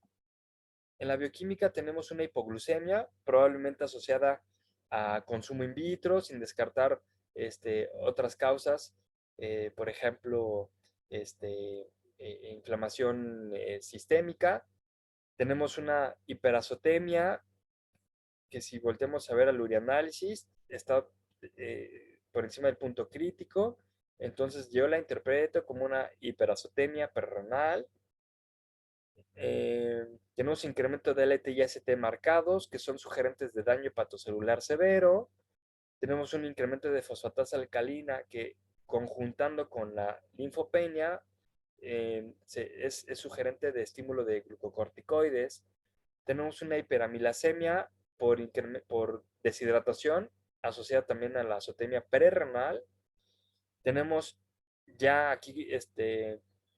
En la bioquímica tenemos una hipoglucemia, probablemente asociada a consumo in vitro, sin descartar otras causas, por ejemplo, inflamación sistémica. Tenemos una hiperazotemia, que si volteamos a ver al urianálisis, está por encima del punto crítico. Entonces yo la interpreto como una hiperazotemia perrenal. Tenemos incremento de LT y ST marcados, que son sugerentes de daño hepatocelular severo. Tenemos un incremento de fosfatasa alcalina que, conjuntando con la linfopenia, es sugerente de estímulo de glucocorticoides. Tenemos una hiperamilasemia por deshidratación, asociada también a la azotemia prerrenal. Tenemos ya aquí,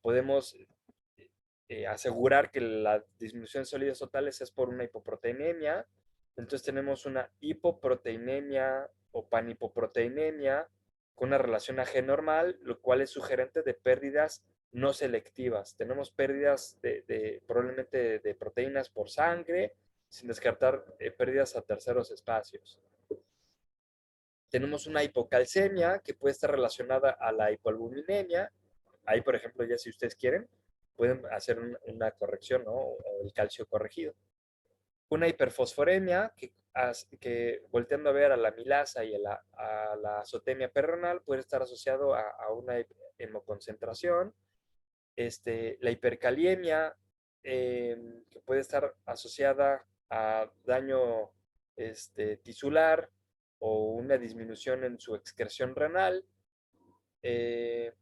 podemos asegurar que la disminución de sólidos totales es por una hipoproteinemia. Entonces tenemos una hipoproteinemia o panhipoproteinemia con una relación AG normal, lo cual es sugerente de pérdidas no selectivas. Tenemos pérdidas probablemente de proteínas por sangre, sin descartar pérdidas a terceros espacios. Tenemos una hipocalcemia que puede estar relacionada a la hipoalbuminemia. Ahí, por ejemplo, ya si ustedes quieren, pueden hacer una corrección, ¿no? O el calcio corregido. Una hiperfosforemia que volteando a ver a la milasa y a la azotemia perrenal puede estar asociado a una hemoconcentración. La hipercaliemia, que puede estar asociada a daño tisular o una disminución en su excreción renal. eh,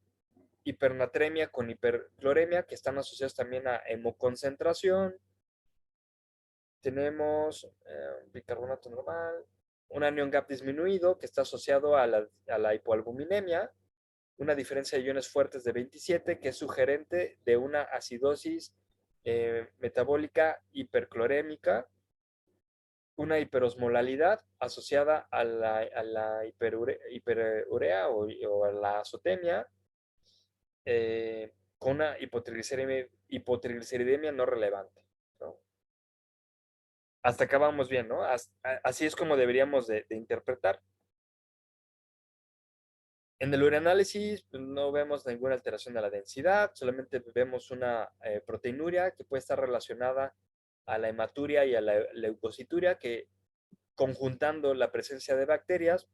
Hipernatremia con hipercloremia, que están asociados también a hemoconcentración. Tenemos bicarbonato normal, un anion gap disminuido, que está asociado a la hipoalbuminemia, una diferencia de iones fuertes de 27, que es sugerente de una acidosis metabólica hiperclorémica, una hiperosmolalidad asociada a la hiperurea o a la azotemia, con una hipotrigliceridemia no relevante, ¿no? Hasta acá vamos bien, ¿no? Así es como deberíamos de interpretar. En el ureanálisis pues, no vemos ninguna alteración de la densidad, solamente vemos una proteinuria que puede estar relacionada a la hematuria y a la leucocituria, que conjuntando la presencia de bacterias,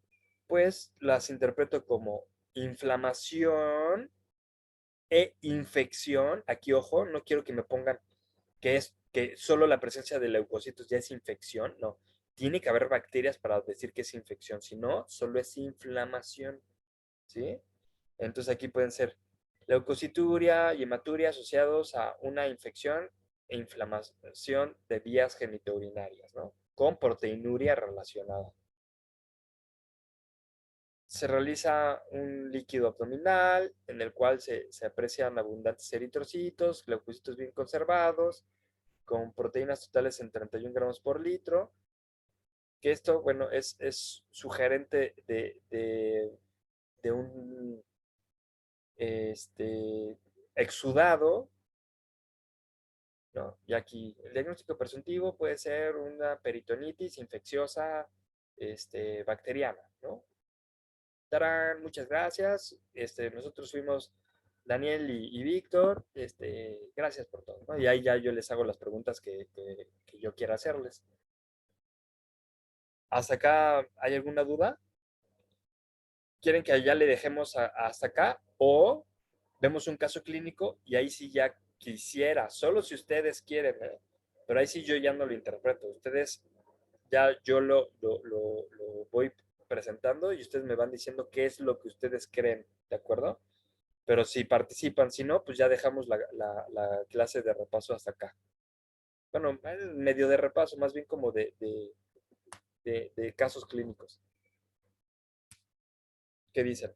pues las interpreto como inflamación e infección. Aquí, ojo, no quiero que me pongan que solo la presencia de leucocitos ya es infección, no. Tiene que haber bacterias para decir que es infección, si no, solo es inflamación, ¿sí? Entonces aquí pueden ser leucocituria y hematuria asociados a una infección e inflamación de vías genitourinarias, ¿no? Con proteinuria relacionada. Se realiza un líquido abdominal en el cual se aprecian abundantes eritrocitos, leucocitos bien conservados, con proteínas totales en 31 gramos por litro, que esto, bueno, es sugerente de un exudado, ¿no? Y aquí el diagnóstico presuntivo puede ser una peritonitis infecciosa bacteriana, ¿no? Tarán, muchas gracias. Nosotros fuimos Daniel y Víctor. Gracias por todo, ¿no? Y ahí ya yo les hago las preguntas que yo quiera hacerles. ¿Hasta acá hay alguna duda? ¿Quieren que ya le dejemos hasta acá? O vemos un caso clínico y ahí sí ya quisiera, solo si ustedes quieren, ¿eh? Pero ahí sí yo ya no lo interpreto. Ustedes ya yo lo voy presentando y ustedes me van diciendo qué es lo que ustedes creen, ¿de acuerdo? Pero si participan, si no, pues ya dejamos la clase de repaso hasta acá. Bueno, medio de repaso, más bien como de casos clínicos. ¿Qué dicen?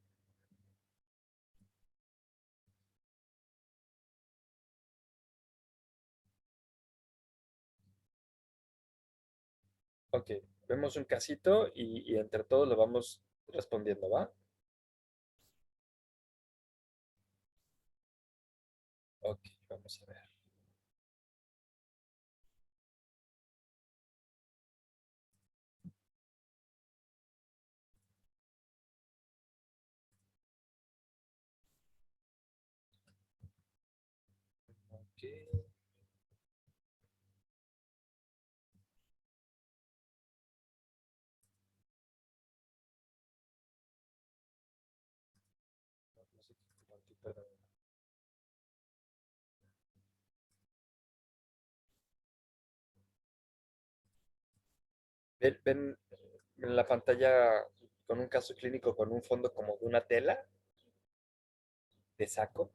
Ok, vemos un casito y entre todos lo vamos respondiendo, ¿va? Ok, vamos a ver. Ok, no sé qué compartí, perdón. ven en la pantalla con un caso clínico con un fondo como de una tela de saco.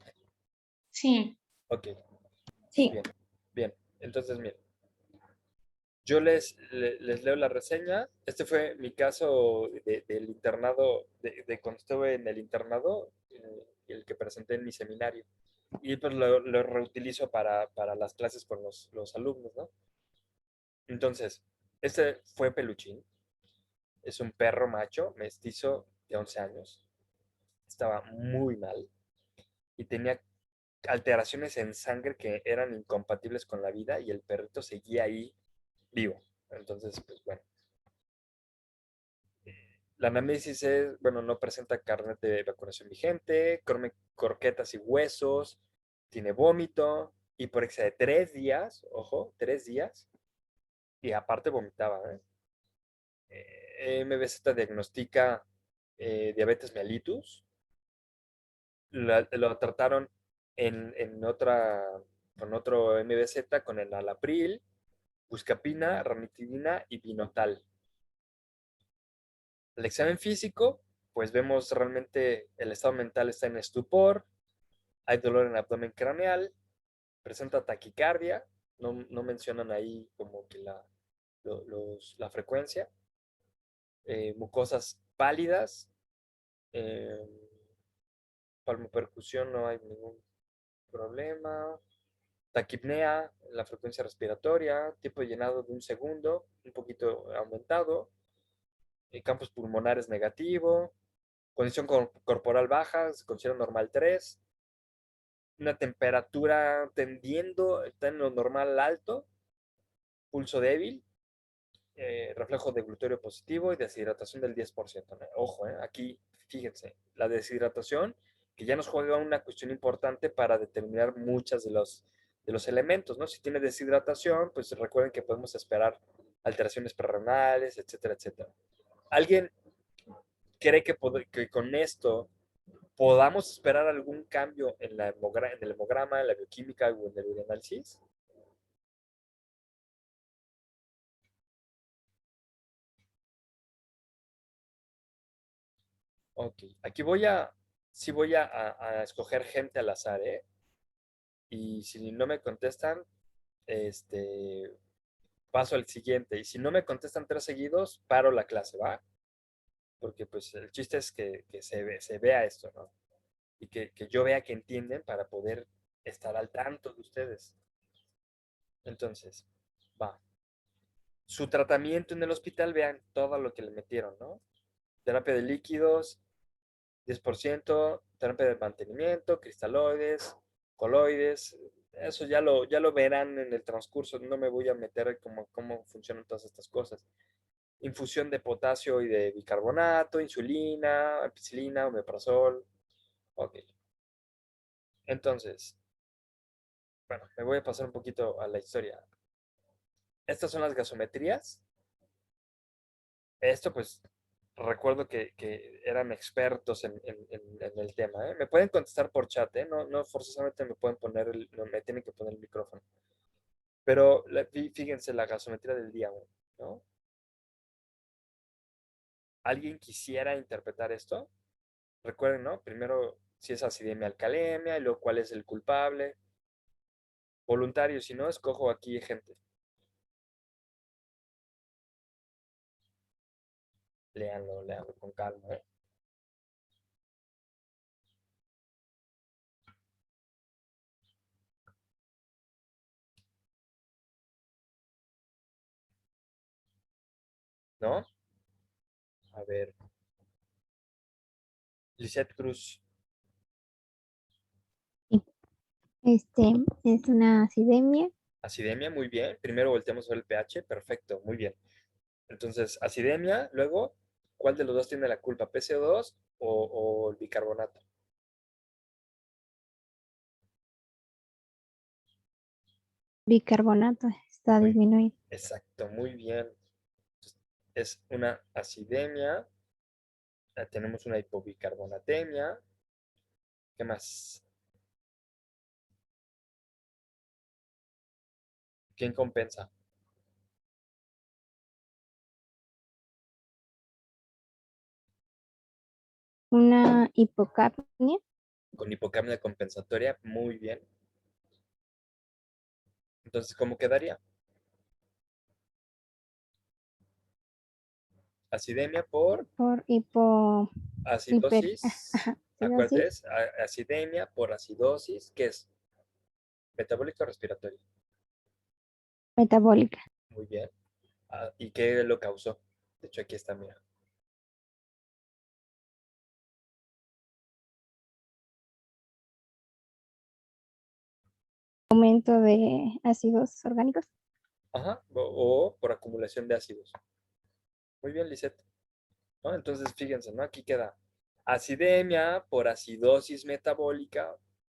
Sí, Ok, Sí. bien, bien. Entonces, miren, yo les leo la reseña. Este fue mi caso del internado, de cuando estuve en el internado, el que presenté en mi seminario. Y pues lo reutilizo para las clases con los alumnos, ¿no? Entonces, este fue Peluchín. Es un perro macho, mestizo de 11 años. Estaba muy mal y tenía alteraciones en sangre que eran incompatibles con la vida y el perrito seguía ahí vivo. Entonces, pues bueno. La anamnesis es, bueno, no presenta carnet de vacunación vigente, come croquetas y huesos, tiene vómito, hiporexia de 3 días, ojo, 3 días, y aparte vomitaba. MBZ diagnostica diabetes mellitus, lo trataron con otro MBZ, con el Alapril, buscapina, ranitidina y binotal. El examen físico, pues vemos realmente el estado mental está en estupor, hay dolor en el abdomen craneal, presenta taquicardia, no mencionan ahí como que la frecuencia, mucosas pálidas, eh, palmopercusión no hay ningún problema, taquipnea, la frecuencia respiratoria, tiempo de llenado de 1 segundo, un poquito aumentado, campos pulmonares negativo, condición corporal baja, se considera normal 3, una temperatura tendiendo, está en lo normal alto, pulso débil, reflejo de gluterio positivo y deshidratación del 10%. ¿No? Ojo, aquí fíjense, la deshidratación que ya nos juega una cuestión importante para determinar muchas de los elementos, ¿no? Si tiene deshidratación, pues recuerden que podemos esperar alteraciones prerrenales, etcétera, etcétera. ¿Alguien cree que con esto podamos esperar algún cambio en el hemograma, en la bioquímica o en el urinalysis? Ok, aquí sí voy a escoger gente al azar, ¿eh? Y si no me contestan, este, paso al siguiente. Y si no me contestan 3 seguidos, paro la clase, ¿va? Porque pues el chiste es que se vea esto, ¿no? Y que yo vea que entienden para poder estar al tanto de ustedes. Entonces, va. Su tratamiento en el hospital, vean todo lo que le metieron, ¿no? Terapia de líquidos, 10%, terapia de mantenimiento, cristaloides, coloides. Eso ya lo verán en el transcurso. No me voy a meter como cómo funcionan todas estas cosas. Infusión de potasio y de bicarbonato, insulina, ampicilina, omeprazol. Ok. Entonces, bueno, me voy a pasar un poquito a la historia. Estas son las gasometrías. Esto, pues, recuerdo que eran expertos en el tema, ¿eh? Me pueden contestar por chat, ¿eh? No forzosamente me pueden poner, no me tienen que poner el micrófono. Pero fíjense la gasometría del día 1, ¿no? ¿Alguien quisiera interpretar esto? Recuerden, ¿no? Primero, si es acidemia, alcalemia, y luego cuál es el culpable. Voluntario, si no, escojo aquí gente. Léanlo con calma, ¿eh? ¿No? A ver, Lisette Cruz, Sí. Es una acidemia. acidemia, muy bien. Primero volteamos a ver el pH, perfecto, muy bien. Entonces, acidemia, luego, ¿cuál de los dos tiene la culpa? ¿PCO2 o el bicarbonato? Bicarbonato está Muy, disminuido. exacto, muy bien. Es una acidemia, tenemos una hipobicarbonatemia. ¿Qué más? ¿Quién compensa? una hipocapnia. Con hipocapnia compensatoria, muy bien. Entonces, ¿cómo quedaría? Acidemia por Por acidosis. Acuérdate, acidosis es acidemia por acidosis, ¿qué es? Metabólica o respiratoria. metabólica. Muy bien. ¿Y qué lo causó? De hecho, aquí está, mira. Aumento de ácidos orgánicos. Ajá. O por acumulación de ácidos. Muy bien, Lisette. ¿No? Entonces, fíjense, ¿no? Aquí queda acidemia por acidosis metabólica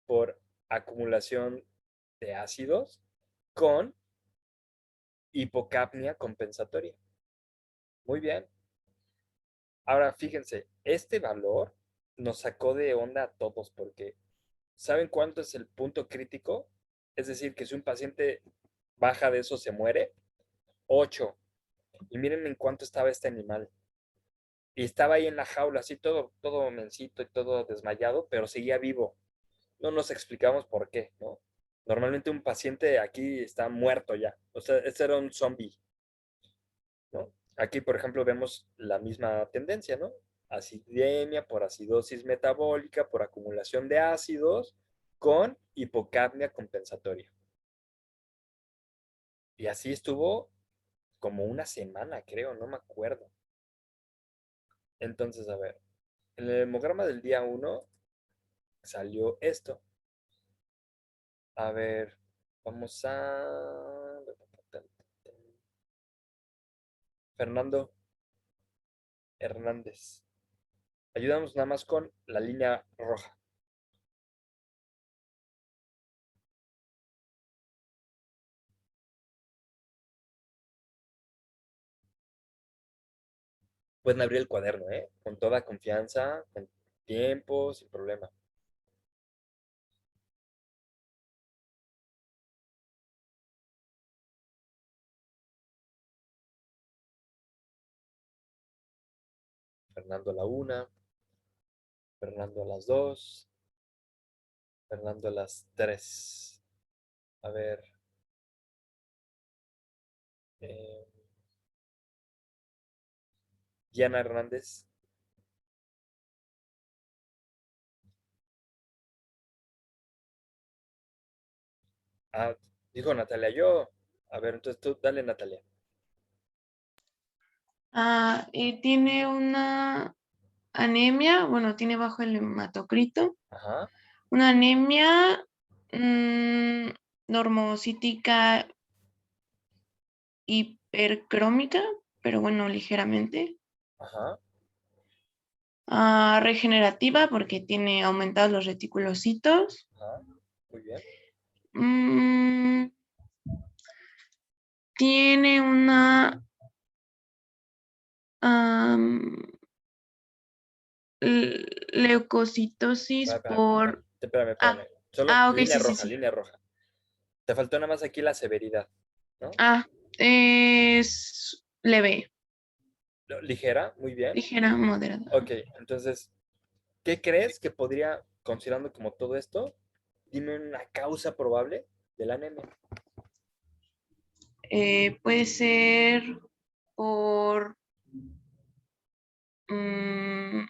por acumulación de ácidos con hipocapnia compensatoria. Muy bien. Ahora, fíjense, este valor nos sacó de onda a todos porque ¿saben cuánto es el punto crítico? Es decir, que si un paciente baja de eso se muere. 8. Y miren en cuánto estaba este animal. Y estaba ahí en la jaula, así todo mencito y todo desmayado, pero seguía vivo. No nos explicamos por qué, ¿no? Normalmente un paciente aquí está muerto ya. O sea, este era un zombie, ¿no? Aquí, por ejemplo, vemos la misma tendencia, ¿no? Acidemia por acidosis metabólica, por acumulación de ácidos, con hipocapnia compensatoria. Y así estuvo como una semana, creo, no me acuerdo. Entonces, a ver, en el hemograma del día 1 salió esto. A ver, vamos a... Fernando Hernández. Ayúdanos nada más con la línea roja. Pueden abrir el cuaderno, ¿eh? Con toda confianza, con tiempo, sin problema. Fernando a la 1, Fernando a las 2, Fernando a las 3. A ver. eh, Diana Hernández. Ah, dijo Natalia, yo. A ver, entonces tú, dale, Natalia. Y tiene una anemia, bueno, tiene bajo el hematocrito, Ajá, una anemia normocítica hipercrómica, pero bueno, ligeramente. ajá, Regenerativa porque tiene aumentados los reticulocitos. ajá. Muy bien. Mm, tiene una am, leucocitosis Espérame. por... Ah, Espérame. Solo ok, sí, sí, sí. línea roja. Te faltó nada más aquí la severidad, ¿no? Ah, es leve, Ligera, muy bien. ligera, moderada. Ok, entonces, ¿qué crees que podría, considerando como todo esto, dime una causa probable de la anemia? Puede ser por... mm,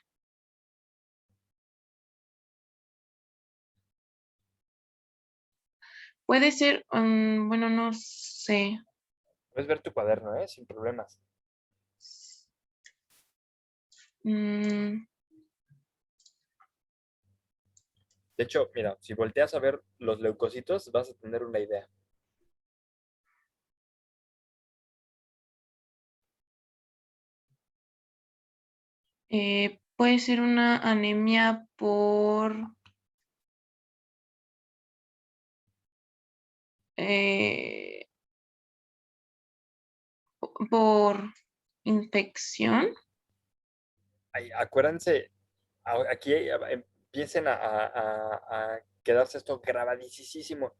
puede ser, bueno, no sé. Puedes ver tu cuaderno, ¿eh? Sin problemas. Mm, De hecho, mira, si volteas a ver los leucocitos, vas a tener una idea. puede ser una anemia eh, por infección. Ay, acuérdense, aquí empiecen a quedarse esto grabadísimo.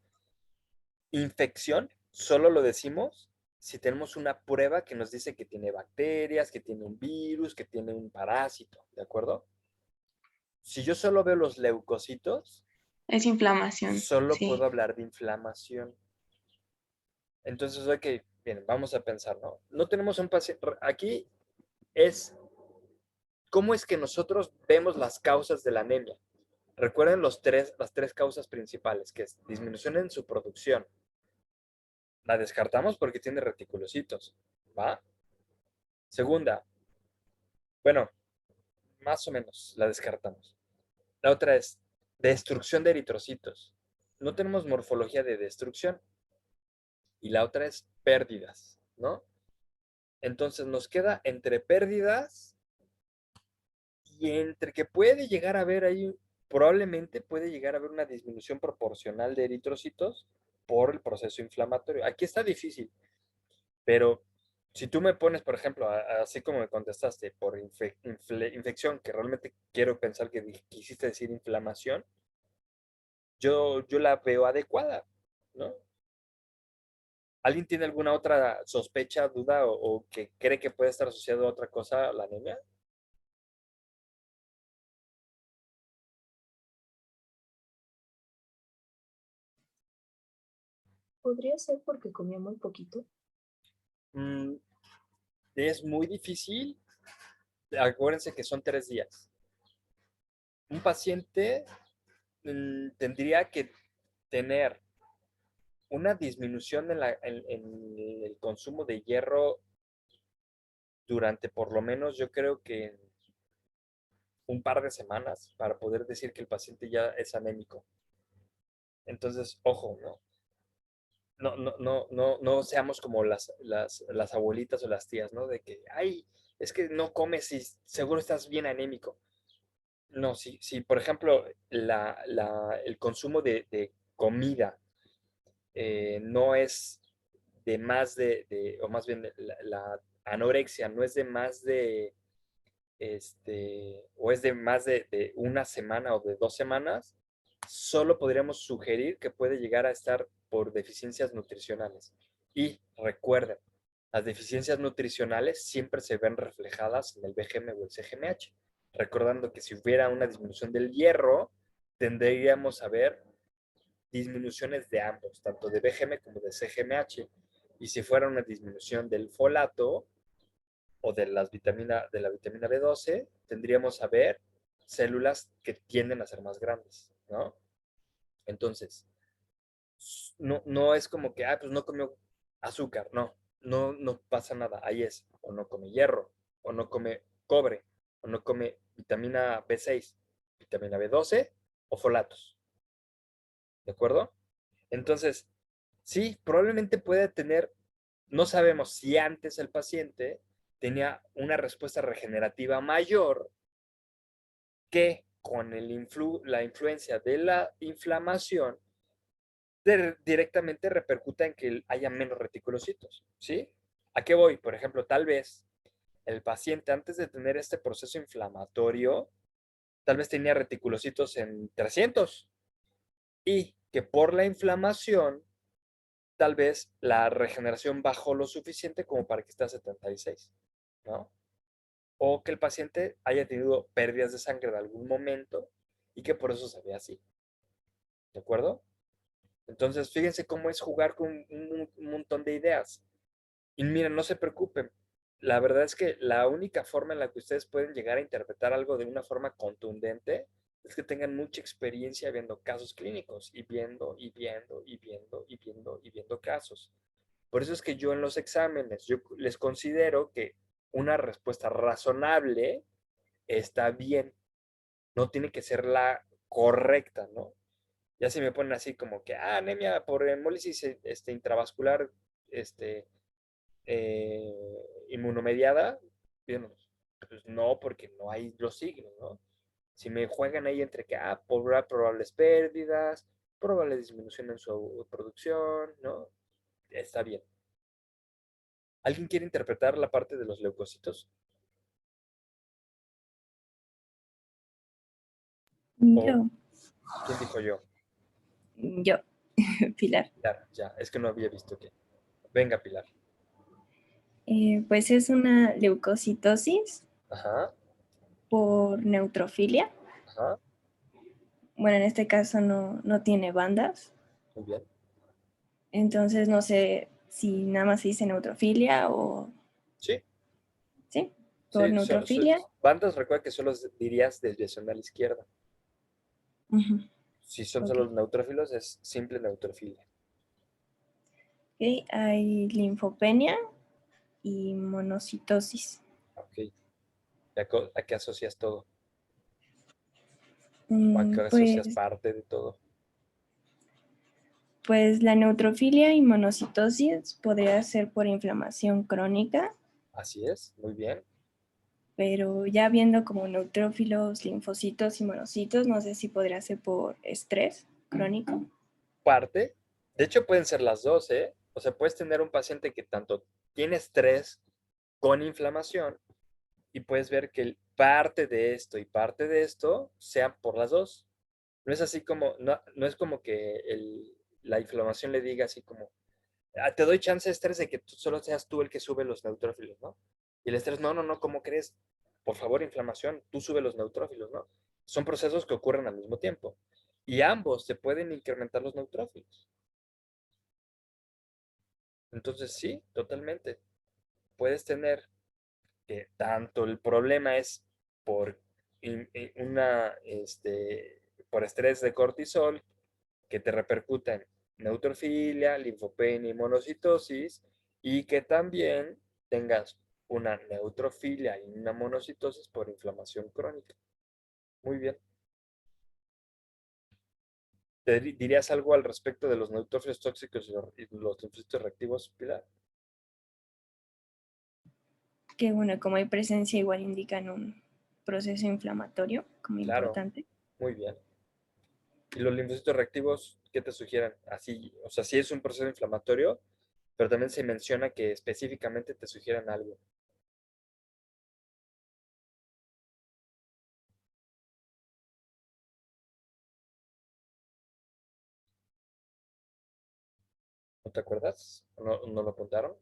Infección, solo lo decimos si tenemos una prueba que nos dice que tiene bacterias, que tiene un virus, que tiene un parásito, ¿de acuerdo? si yo solo veo los leucocitos, Es inflamación, solo sí. puedo hablar de inflamación. Entonces, ok, bien, vamos a pensar, ¿no? No tenemos un paciente, aquí es cómo es que nosotros vemos las causas de la anemia. Recuerden las tres causas principales, que es disminución en su producción. La descartamos porque tiene reticulocitos, ¿va? Segunda, bueno, más o menos la descartamos. La otra es destrucción de eritrocitos. No tenemos morfología de destrucción. Y la otra es pérdidas, ¿no? Entonces nos queda entre pérdidas y entre que puede llegar a haber ahí, probablemente puede llegar a haber una disminución proporcional de eritrocitos por el proceso inflamatorio. Aquí está difícil, pero si tú me pones, por ejemplo, así como me contestaste, por infección, que realmente quiero pensar que quisiste decir inflamación, yo la veo adecuada, ¿no? ¿Alguien tiene alguna otra sospecha, duda o que cree que puede estar asociado a otra cosa a la anemia? ¿Podría ser porque comía muy poquito? Mm, es muy difícil. Acuérdense que son 3 días. Un paciente tendría que tener una disminución en el consumo de hierro durante por lo menos, yo creo que un par de semanas para poder decir que el paciente ya es anémico. Entonces, ojo, ¿no? No seamos como las abuelitas o las tías, ¿no? De que, ay, es que no comes y seguro estás bien anémico. No, si por ejemplo, el consumo de comida no es de más o más bien la anorexia no es de más o es de más de una semana o de 2 semanas, solo podríamos sugerir que puede llegar a estar por deficiencias nutricionales. Y recuerden, las deficiencias nutricionales siempre se ven reflejadas en el BGM o el CGMH. Recordando que si hubiera una disminución del hierro, tendríamos a ver disminuciones de ambos, tanto de BGM como de CGMH. Y si fuera una disminución del folato, o de la vitamina B12, tendríamos a ver células que tienden a ser más grandes, ¿no? Entonces, no es como que, pues no comió azúcar, no pasa nada, ahí es, o no come hierro, o no come cobre, o no come vitamina B6, vitamina B12 o folatos, ¿de acuerdo? Entonces, sí, probablemente puede tener, no sabemos si antes el paciente tenía una respuesta regenerativa mayor que con la influencia de la inflamación directamente repercuta en que haya menos reticulocitos, ¿sí? ¿A qué voy? Por ejemplo, tal vez el paciente antes de tener este proceso inflamatorio, tal vez tenía reticulocitos en 300 y que por la inflamación, tal vez la regeneración bajó lo suficiente como para que esté a 76, ¿no? O que el paciente haya tenido pérdidas de sangre en algún momento y que por eso se ve así, ¿de acuerdo? Entonces, fíjense cómo es jugar con un montón de ideas. Y miren, no se preocupen. La verdad es que la única forma en la que ustedes pueden llegar a interpretar algo de una forma contundente es que tengan mucha experiencia viendo casos clínicos y viendo y viendo y viendo y viendo y viendo casos. Por eso es que yo en los exámenes, yo les considero que una respuesta razonable está bien. No tiene que ser la correcta, ¿no? Ya se me ponen así como que, anemia por hemólisis intravascular este, eh, inmunomediada. Bueno, pues no, porque no hay los signos, ¿no? Si me juegan ahí entre que, probables pérdidas, probable disminución en su producción, ¿no? Está bien. ¿Alguien quiere interpretar la parte de los leucocitos? ¿O Yo, quién dijo yo? yo, Pilar. Pilar, ya, es que no había visto que. Venga, Pilar. Pues es una leucocitosis Ajá, por neutrofilia Ajá, Bueno, en este caso no tiene bandas. muy bien. Entonces no sé si nada más se dice neutrofilia o... Sí, ¿Sí? Por sí, neutrofilia. bandas, recuerda que solo dirías desviación a la izquierda. Ujú, Si son ok. solo los neutrófilos, es simple neutrofilia. Ok, hay linfopenia y monocitosis. Ok. ¿A qué asocias todo? ¿O a qué asocias Pues, parte de todo? pues la neutrofilia y monocitosis podría ser por inflamación crónica, Así es, muy bien. pero ya viendo como neutrófilos, linfocitos y monocitos, no sé si podría ser por estrés crónico. Parte. De hecho, pueden ser las dos, ¿eh? O sea, puedes tener un paciente que tanto tiene estrés con inflamación y puedes ver que parte de esto y parte de esto sean por las dos. No es así como, no es como que la inflamación le diga así como, te doy chance de estrés de que solo seas tú el que sube los neutrófilos, ¿no? Y el estrés, no, ¿cómo crees? Por favor, inflamación, tú sube los neutrófilos, ¿no? Son procesos que ocurren al mismo tiempo. Y ambos se pueden incrementar los neutrófilos. Entonces, sí, totalmente. Puedes tener que tanto el problema es por por estrés de cortisol, que te repercuta en neutrofilia, linfopenia y monocitosis, y que también tengas una neutrofilia y una monocitosis por inflamación crónica. Muy bien. ¿Dirías algo al respecto de los neutrófilos tóxicos y los linfocitos reactivos, Pilar? Que bueno, como hay presencia igual indican un proceso inflamatorio como Claro, importante. muy bien. ¿Y los linfocitos reactivos qué te sugieren? Así, o sea, sí es un proceso inflamatorio, pero también se menciona que específicamente te sugieren algo. ¿No te acuerdas? ¿No lo apuntaron?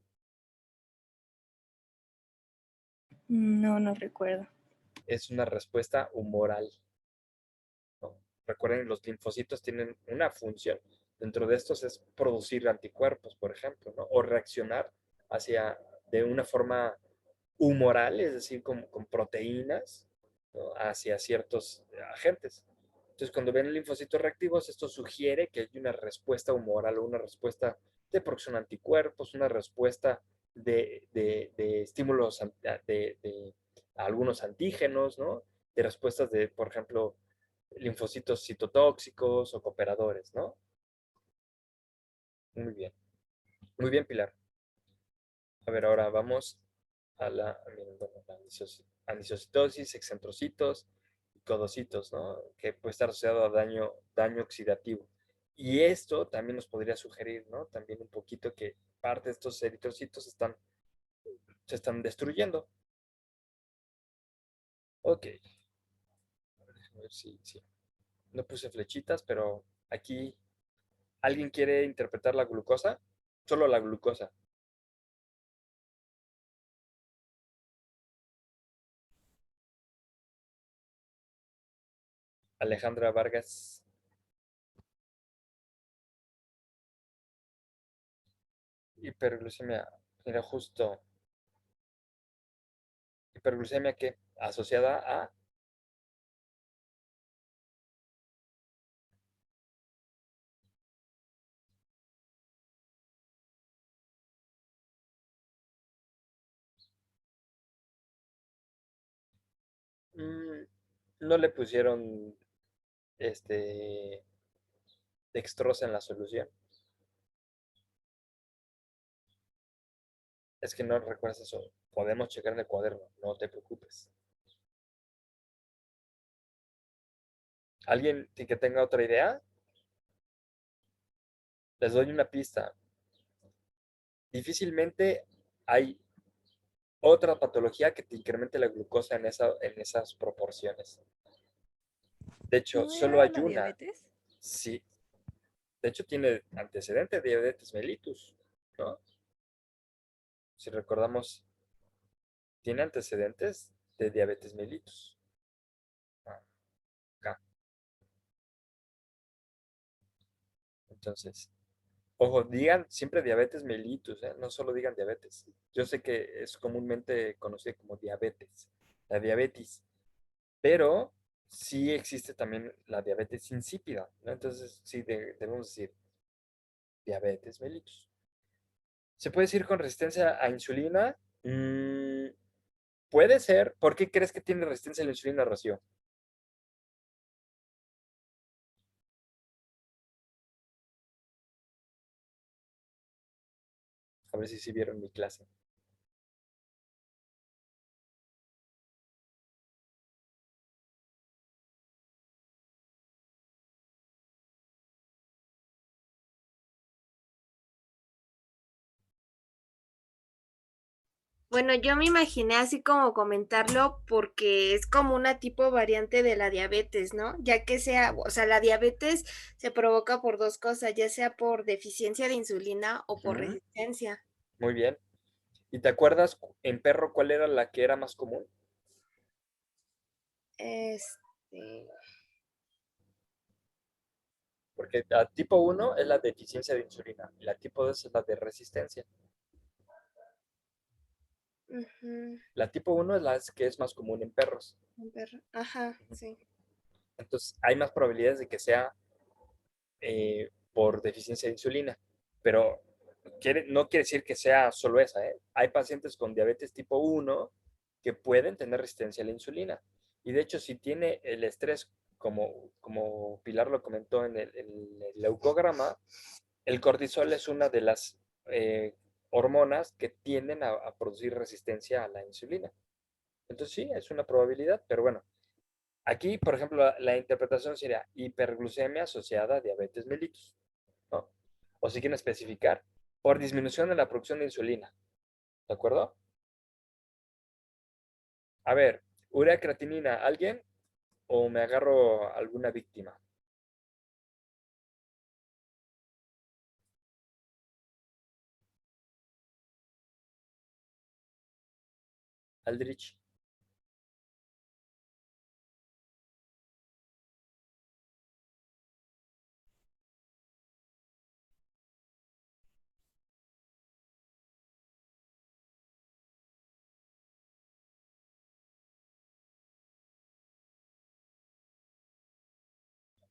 No recuerdo. Es una respuesta humoral, ¿no? Recuerden, los linfocitos tienen una función. Dentro de estos es producir anticuerpos, por ejemplo, ¿no? O reaccionar de una forma humoral, es decir, con proteínas, ¿no? Hacia ciertos agentes. Entonces, cuando ven linfocitos reactivos, esto sugiere que hay una respuesta humoral o una respuesta de producción de anticuerpos, una respuesta de estímulos, de algunos antígenos, ¿no? De respuestas de, por ejemplo, linfocitos citotóxicos o cooperadores, ¿no? Muy bien. Muy bien, Pilar. A ver, ahora vamos a la anisocitosis, excentrocitos y codocitos, ¿no? Que puede estar asociado a daño oxidativo. Y esto también nos podría sugerir, ¿no? También un poquito que parte de estos eritrocitos se están destruyendo. Ok. A ver si. No puse flechitas, pero aquí, ¿alguien quiere interpretar la glucosa? Solo la glucosa. Alejandra Vargas. Hiperglucemia. Mira, justo. ¿Hiperglucemia qué? Asociada a... mm, no le pusieron este dextrosa en la solución. Es que no recuerdas eso. Podemos checar en el cuaderno, no te preocupes. ¿Alguien que tenga otra idea? Les doy una pista. Difícilmente hay otra patología que te incremente la glucosa en esas proporciones. De hecho, ¿No solo era hay la una. diabetes? Sí. De hecho, tiene antecedente de diabetes mellitus, ¿no? Si recordamos, tiene antecedentes de diabetes mellitus. Ah, Entonces, ojo, digan siempre diabetes mellitus, ¿eh? No solo digan diabetes. Yo sé que es comúnmente conocida como diabetes, la diabetes, pero sí existe también la diabetes insípida, ¿no? Entonces, sí debemos decir diabetes mellitus. ¿Se puede decir con resistencia a insulina? Puede ser. ¿Por qué crees que tiene resistencia a la insulina, Rocío? A ver si sí vieron mi clase. Bueno, yo me imaginé así como comentarlo porque es como una tipo variante de la diabetes, ¿no? Ya que sea, o sea, la diabetes se provoca por dos cosas, ya sea por deficiencia de insulina o por Ujú. resistencia. Muy bien. ¿Y te acuerdas en perro cuál era la que era más común? Este, Porque la tipo uno es la deficiencia de insulina y la tipo 2 es la de resistencia. ujú, La tipo uno es la que es más común en perros. ajá, Ujú. sí. Entonces, hay más probabilidades de que sea por deficiencia de insulina. Pero no quiere decir que sea solo esa, ¿eh? Hay pacientes con diabetes tipo uno que pueden tener resistencia a la insulina. Y de hecho, si tiene el estrés, como Pilar lo comentó en el leucograma, el cortisol es una de las hormonas que tienden a producir resistencia a la insulina. Entonces sí, es una probabilidad, pero bueno, aquí, por ejemplo, la interpretación sería hiperglucemia asociada a diabetes mellitus, ¿no? O si quieren especificar, por disminución de la producción de insulina, ¿de acuerdo? A ver, urea creatinina, ¿alguien? ¿O me agarro a alguna víctima? Aldrich.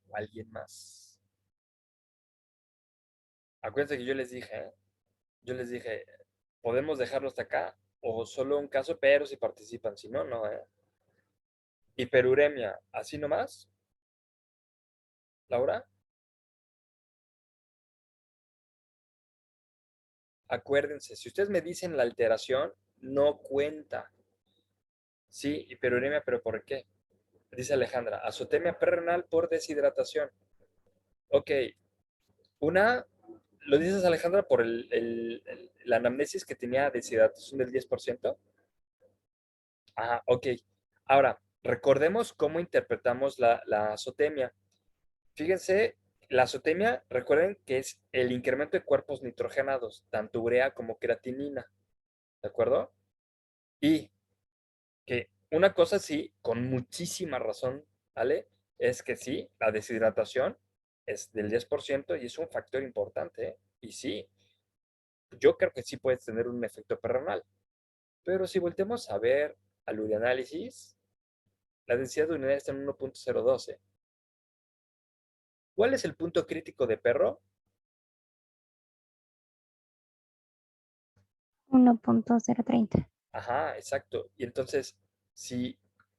¿O alguien más? Acuérdense que yo les dije, ¿eh? Yo les dije, podemos dejarlo hasta acá o solo un caso, pero si participan, si no, no, ¿eh? Hiperuremia, así nomás, Laura. Acuérdense, si ustedes me dicen la alteración, no cuenta. Sí, hiperuremia, pero ¿por qué? Dice Alejandra, azotemia prerrenal por deshidratación. Ok, una, ¿lo dices Alejandra por la anamnesis que tenía deshidratación del 10%? Ah, ok. Ahora, recordemos cómo interpretamos la azotemia. Fíjense, la azotemia, recuerden que es el incremento de cuerpos nitrogenados, tanto urea como creatinina, ¿de acuerdo? Y que una cosa sí, con muchísima razón, ¿vale? Es que sí, la deshidratación es del 10% y es un factor importante, ¿eh? Y sí, yo creo que sí puedes tener un efecto perrenal. Pero si volteamos a ver al urianálisis, la densidad urinaria está en 1.012. ¿Cuál es el punto crítico de perro? 1.030. Ajá, exacto. Y entonces, si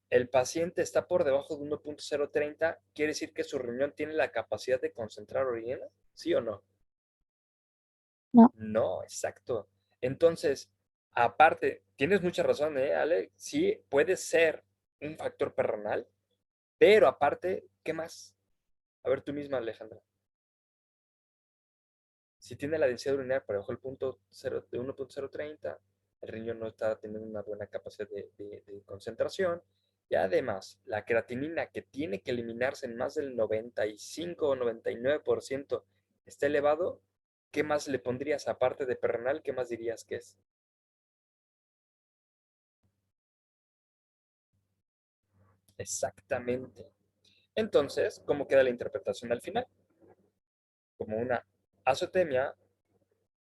el paciente está por debajo de 1.030, ¿quiere decir que su riñón tiene la capacidad de concentrar orina? ¿Sí o no? No. No, exacto. Entonces, aparte, tienes mucha razón, ¿eh, Ale? Sí, puede ser un factor perrenal, pero aparte, ¿qué más? A ver tú misma, Alejandra. Si tiene la densidad urinaria por debajo del punto cero, de 1.030, el riñón no está teniendo una buena capacidad de concentración. Y además, la creatinina, que tiene que eliminarse en más del 95 o 99%, está elevado. ¿Qué más le pondrías aparte de perrenal? ¿Qué más dirías que es? Exactamente. Entonces, ¿cómo queda la interpretación al final? como una azotemia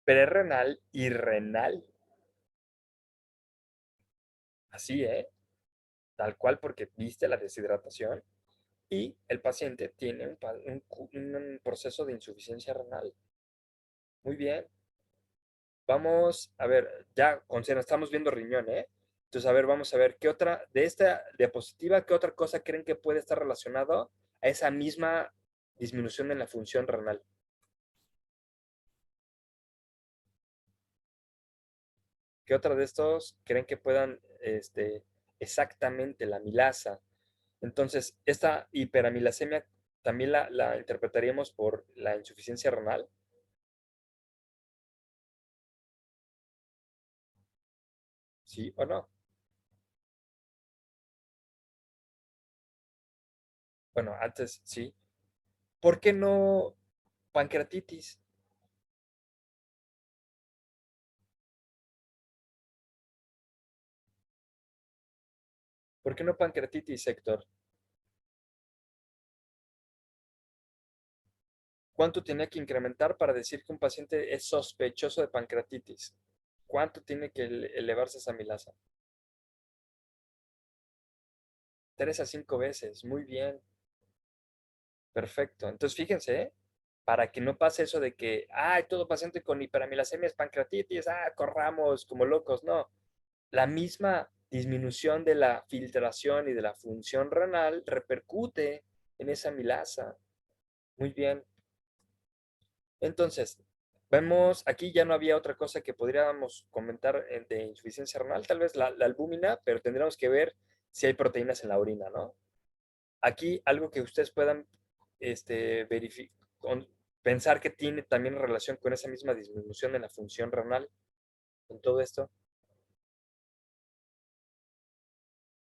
prerrenal y renal. Así, ¿eh? Tal cual, porque viste la deshidratación y el paciente tiene un proceso de insuficiencia renal. Muy bien. Vamos a ver, ya estamos viendo riñón, ¿eh? Entonces, a ver, vamos a ver qué otra, de esta diapositiva, qué otra cosa creen que puede estar relacionado a esa misma disminución en la función renal. ¿Qué otra de estos creen que puedan, exactamente la amilasa? Entonces, esta hiperamilasemia también la interpretaríamos por la insuficiencia renal. ¿Sí o no? Bueno, antes sí. ¿Por qué no pancreatitis? ¿Por qué no pancreatitis, Héctor? ¿Cuánto tenía que incrementar para decir que un paciente es sospechoso de pancreatitis? ¿Cuánto tiene que elevarse esa amilasa? 3 a 5 veces. Muy bien. Perfecto. Entonces, fíjense, ¿eh? Para que no pase eso de que, todo paciente con hiperamilasemia es pancreatitis, corramos como locos. No. La misma disminución de la filtración y de la función renal repercute en esa amilasa. Muy bien. Entonces, vemos, aquí ya no había otra cosa que podríamos comentar de insuficiencia renal, tal vez la albúmina, pero tendríamos que ver si hay proteínas en la orina, ¿no? Aquí algo que ustedes puedan pensar que tiene también relación con esa misma disminución en la función renal, en todo esto,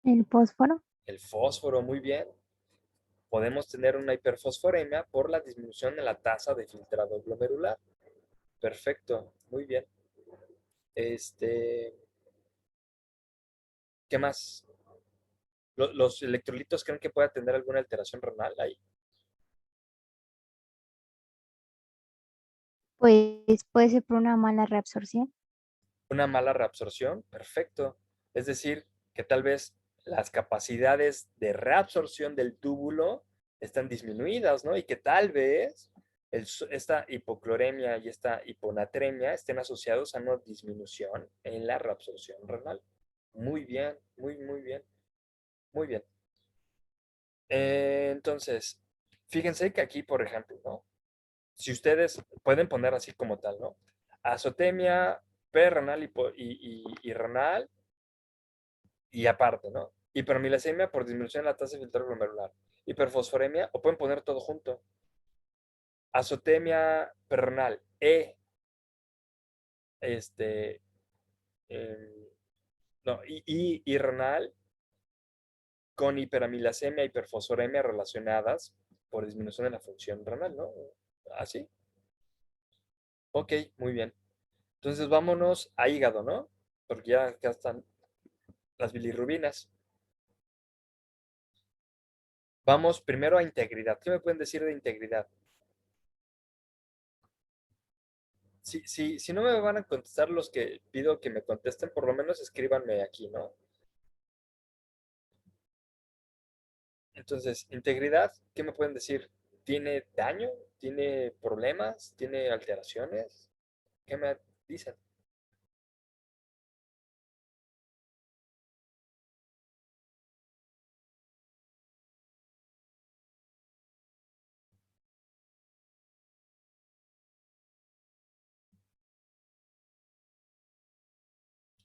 El fósforo. el fósforo, muy bien. Podemos tener una hiperfosforemia por la disminución en la tasa de filtrado glomerular. Perfecto, muy bien. ¿Qué más? ¿Los electrolitos creen que pueda tener alguna alteración renal ahí? Pues puede ser por una mala reabsorción. Una mala reabsorción, perfecto. Es decir, que tal vez las capacidades de reabsorción del túbulo están disminuidas, ¿no? Y que tal vez esta hipocloremia y esta hiponatremia estén asociados a una disminución en la reabsorción renal. Muy bien, muy bien, muy bien. Entonces, fíjense que aquí, por ejemplo, ¿no? Si ustedes pueden poner así como tal, ¿no? Azotemia perrenal y renal y aparte, ¿no? Hiperamilasemia por disminución de la tasa de filtrado glomerular. Hiperfosforemia, o pueden poner todo junto. Azotemia perrenal este, em, no, y renal con hiperamilasemia e hiperfosforemia relacionadas por disminución de la función renal, ¿no? Así. Ok, muy bien. Entonces vámonos a hígado, ¿no? Porque ya están las bilirrubinas. Vamos primero a integridad. ¿Qué me pueden decir de integridad? Si no me van a contestar los que pido que me contesten, por lo menos escríbanme aquí, ¿no? Entonces, integridad, ¿qué me pueden decir? ¿Tiene daño? ¿Tiene problemas? ¿Tiene alteraciones? ¿Qué me dicen?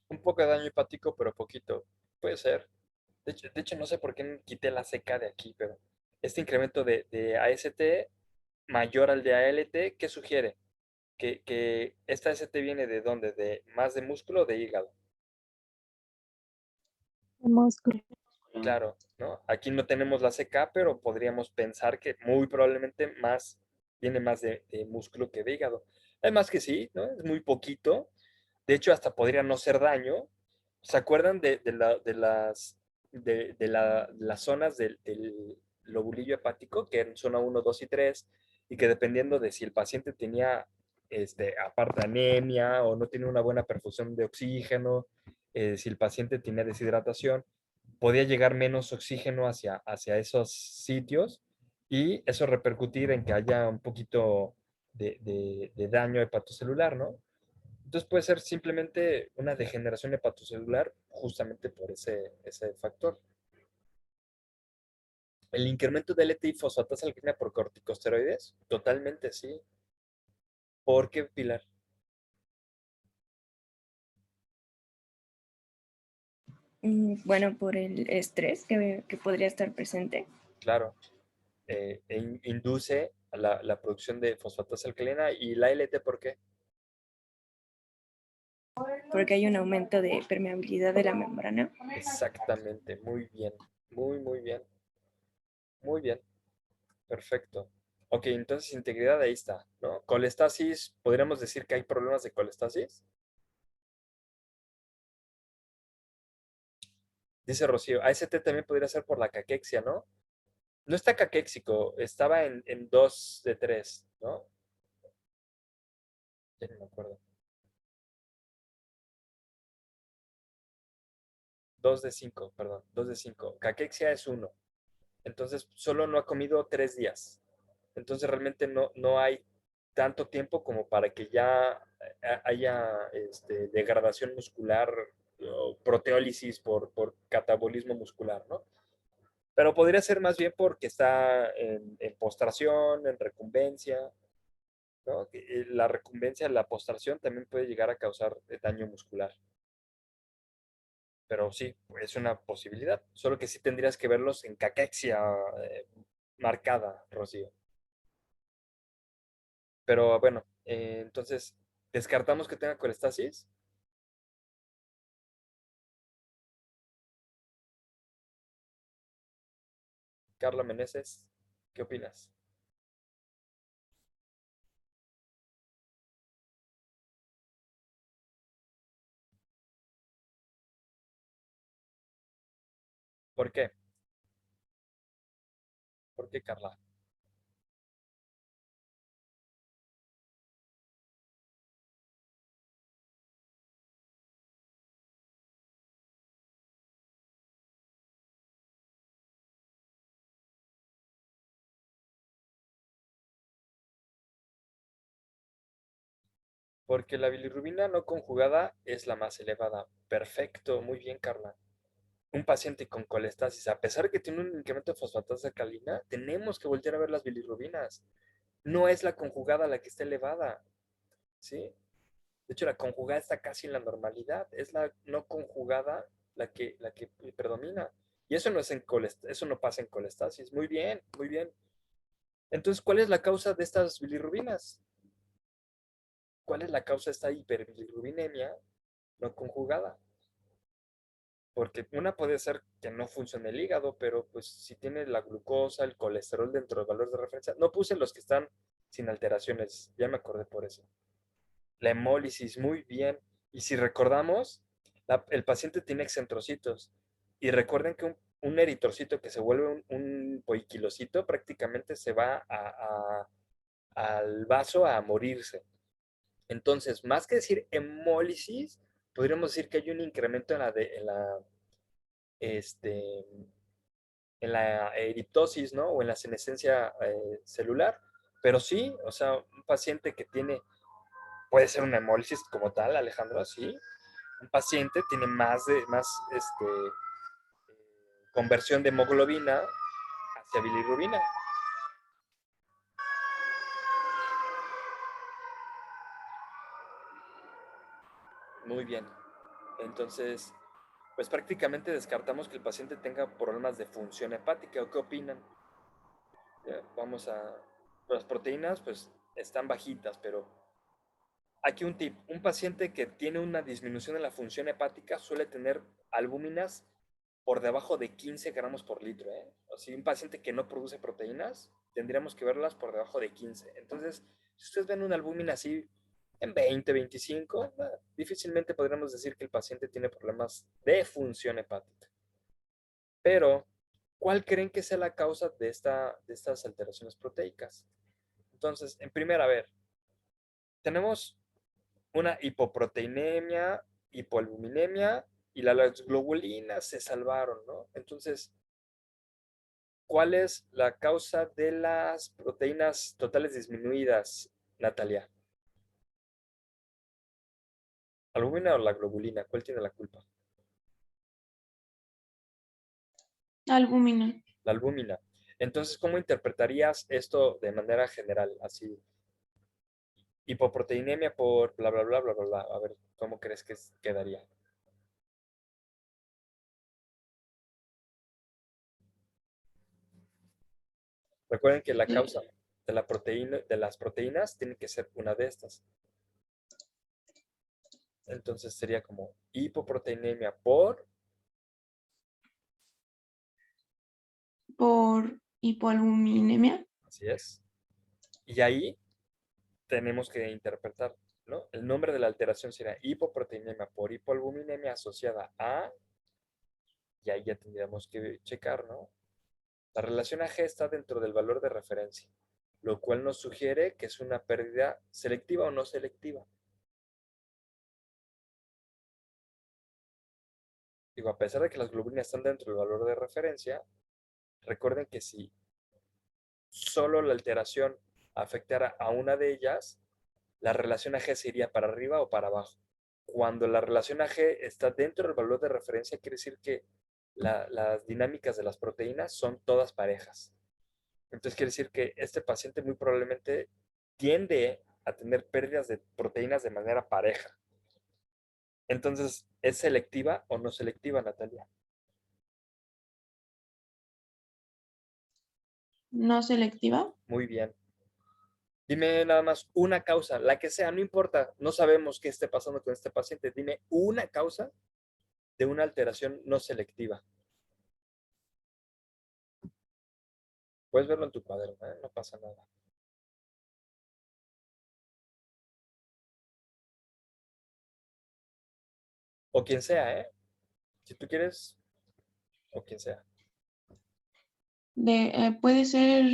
Un poco de daño hepático, pero poquito. Puede ser. De hecho, no sé por qué quité la CK de aquí, pero este incremento de AST mayor al de ALT, ¿qué sugiere? Que esta AST viene ¿de dónde? ¿De más de músculo o de hígado? El músculo. Claro, ¿no? Aquí no tenemos la CK, pero podríamos pensar que muy probablemente viene más de músculo que de hígado. Además que sí, ¿no? Es muy poquito. De hecho, hasta podría no ser daño. ¿Se acuerdan de las zonas del lobulillo hepático, que eran zona 1, 2 y 3, y que dependiendo de si el paciente tenía aparte anemia o no tenía una buena perfusión de oxígeno, si el paciente tenía deshidratación, podía llegar menos oxígeno hacia esos sitios y eso repercutir en que haya un poquito de daño hepatocelular, ¿no? Entonces puede ser simplemente una degeneración hepatocelular justamente por ese factor. ¿El incremento de LTI fosfatasa alcalina por corticosteroides? Totalmente sí. ¿Por qué, Pilar? Bueno, por el estrés que podría estar presente. Claro. Induce la producción de fosfatasa alcalina y la LT, ¿por qué? Porque hay un aumento de permeabilidad de la membrana. Exactamente, muy bien, muy bien, muy bien, perfecto. Ok, entonces integridad ahí está, ¿no? Colestasis, ¿podríamos decir que hay problemas de colestasis? Dice Rocío, AST también podría ser por la caquexia, ¿no? No está caquéxico, estaba en 2 de 3, ¿no? Ya no me acuerdo. 2 de 5, perdón, 2 de 5. Caquexia es 1. Entonces, solo no ha comido 3 días. Entonces, realmente no hay tanto tiempo como para que ya haya degradación muscular o proteólisis por catabolismo muscular, ¿no? Pero podría ser más bien porque está en postración, en recumbencia, ¿no? La recumbencia, la postración también puede llegar a causar daño muscular. Pero sí, es una posibilidad. Solo que sí tendrías que verlos en caquexia marcada, Rocío. Pero bueno, entonces, ¿descartamos que tenga colestasis? Carla Meneses, ¿qué opinas? ¿Por qué? ¿Por qué, Carla? Porque la bilirrubina no conjugada es la más elevada. Perfecto, muy bien, Carla. Un paciente con colestasis, a pesar de que tiene un incremento de fosfatasa alcalina, tenemos que voltear a ver las bilirrubinas. No es la conjugada la que está elevada, ¿sí? De hecho, la conjugada está casi en la normalidad. Es la no conjugada la que predomina. Y eso no, eso no pasa en colestasis. Muy bien, muy bien. Entonces, ¿cuál es la causa de estas bilirrubinas? ¿Cuál es la causa de esta hiperbilirrubinemia no conjugada? Porque una puede ser que no funcione el hígado, pero pues si tiene la glucosa, el colesterol dentro de valores de referencia, no puse los que están sin alteraciones, ya me acordé por eso. La hemólisis, muy bien. Y si recordamos, el paciente tiene excentrocitos. Y recuerden que un eritrocito que se vuelve un poiquilocito prácticamente se va al vaso a morirse. Entonces, más que decir hemólisis, podríamos decir que hay un incremento este, en la eriptosis, ¿no? O en la senescencia celular. Pero sí, o sea, un paciente que tiene, puede ser una hemólisis como tal, Alejandro, sí. Un paciente tiene más conversión de hemoglobina hacia bilirrubina. Muy bien. Entonces, pues prácticamente descartamos que el paciente tenga problemas de función hepática. ¿O qué opinan? Ya, vamos a... Las proteínas, pues, están bajitas, pero aquí un tip. Un paciente que tiene una disminución en la función hepática suele tener albúminas por debajo de 15 gramos por litro, ¿eh? O sea, un paciente que no produce proteínas, tendríamos que verlas por debajo de 15. Entonces, si ustedes ven una albúmina así en 20, 25, difícilmente podríamos decir que el paciente tiene problemas de función hepática. Pero, ¿cuál creen que sea la causa de estas alteraciones proteicas? Entonces, en primera, a ver, tenemos una hipoproteinemia, hipoalbuminemia y las globulinas se salvaron, ¿no? Entonces, ¿cuál es la causa de las proteínas totales disminuidas, Natalia? ¿Albúmina o la globulina? ¿Cuál tiene la culpa? Albúmina. La albúmina. Entonces, ¿cómo interpretarías esto de manera general? Así, hipoproteinemia por bla, bla, bla, bla, bla, bla. A ver, ¿cómo crees que quedaría? Recuerden que la causa de la proteína, de las proteínas tiene que ser una de estas. Entonces sería como hipoproteinemia Por hipoalbuminemia. así es. Y ahí tenemos que interpretar, ¿no? El nombre de la alteración será hipoproteinemia por hipoalbuminemia asociada a, y ahí ya tendríamos que checar, ¿no? La relación AG está dentro del valor de referencia, lo cual nos sugiere que es una pérdida selectiva o no selectiva. Digo, a pesar de que las globulinas están dentro del valor de referencia, recuerden que si solo la alteración afectara a una de ellas, la relación AG se iría para arriba o para abajo. Cuando la relación AG está dentro del valor de referencia, quiere decir que las dinámicas de las proteínas son todas parejas. Entonces quiere decir que este paciente muy probablemente tiende a tener pérdidas de proteínas de manera pareja. Entonces, ¿es selectiva o no selectiva, Natalia? No selectiva. Muy bien. Dime nada más una causa, la que sea, no importa, no sabemos qué esté pasando con este paciente. Dime una causa de una alteración no selectiva. Puedes verlo en tu cuaderno, ¿eh? No pasa nada. O quien sea, ¿eh? Si tú quieres, o quien sea. Puede ser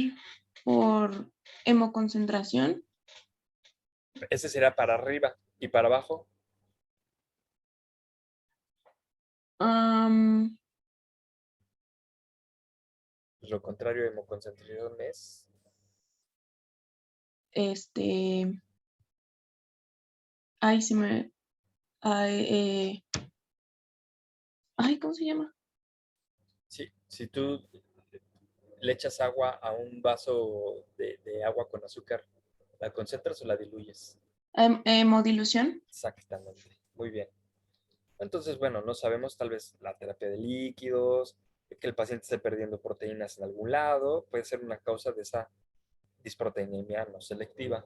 por hemoconcentración. Ese será para arriba y para abajo. Am, Pues lo contrario de hemoconcentración es este, ay, se me, ay, ¿cómo se llama? si tú le echas agua a un vaso de agua con azúcar, ¿la concentras o la diluyes? Hemodilución. Exactamente. Muy bien. Entonces, bueno, no sabemos tal vez la terapia de líquidos, que el paciente esté perdiendo proteínas en algún lado, puede ser una causa de esa disproteinemia no selectiva.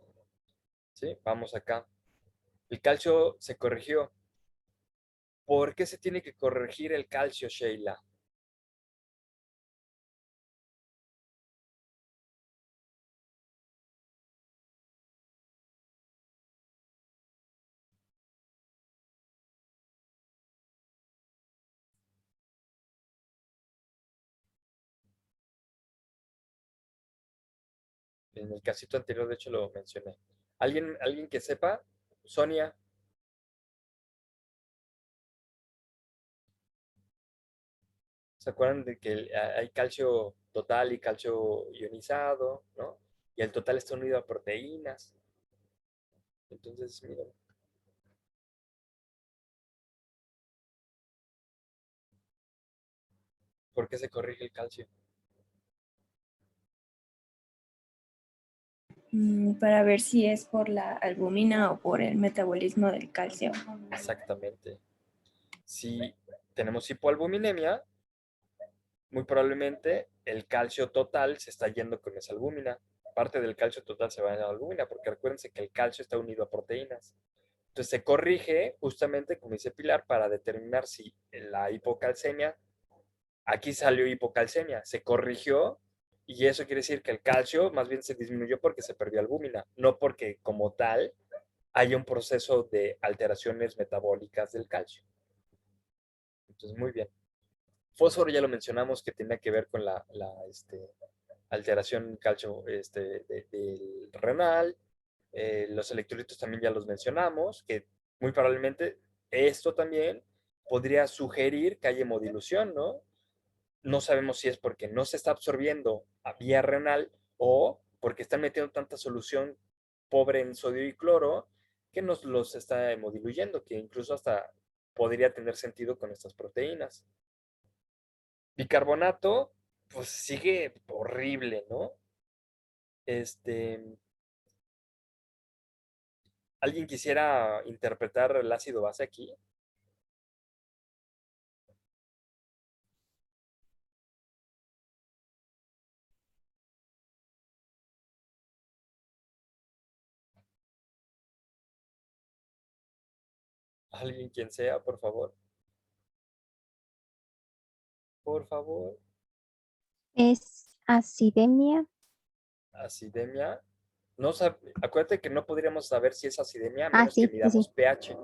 ¿Sí? Vamos acá. El calcio se corrigió. ¿Por qué se tiene que corregir el calcio, Sheila? En el casito anterior, de hecho, lo mencioné. ¿Alguien que sepa? Sonia. ¿Se acuerdan de que hay calcio total y calcio ionizado, ¿no? Y el total está unido a proteínas. Entonces, miren. ¿Por qué se corrige el calcio? Para ver si es por la albúmina o por el metabolismo del calcio. Exactamente. Si tenemos hipoalbuminemia, muy probablemente el calcio total se está yendo con esa albúmina. Parte del calcio total se va a la albúmina, porque recuérdense que el calcio está unido a proteínas. Entonces se corrige justamente, como dice Pilar, para determinar si la hipocalcemia, aquí salió hipocalcemia, se corrigió y eso quiere decir que el calcio más bien se disminuyó porque se perdió albúmina, no porque como tal haya un proceso de alteraciones metabólicas del calcio. Entonces, muy bien. Fósforo ya lo mencionamos que tenía que ver con alteración calcio del renal. Los electrolitos también ya los mencionamos, que muy probablemente esto también podría sugerir que hay hemodilución, ¿no? No sabemos si es porque no se está absorbiendo a vía renal o porque están metiendo tanta solución pobre en sodio y cloro que nos los está hemodiluyendo, que incluso hasta podría tener sentido con estas proteínas. Bicarbonato, pues sigue horrible, ¿no? ¿Alguien quisiera interpretar el ácido base aquí? ¿Alguien quien sea, por favor? Por favor. Es acidemia. Acidemia. No acuérdate que no podríamos saber si es acidemia a Ah, menos que sí, sí, midamos sí. pH.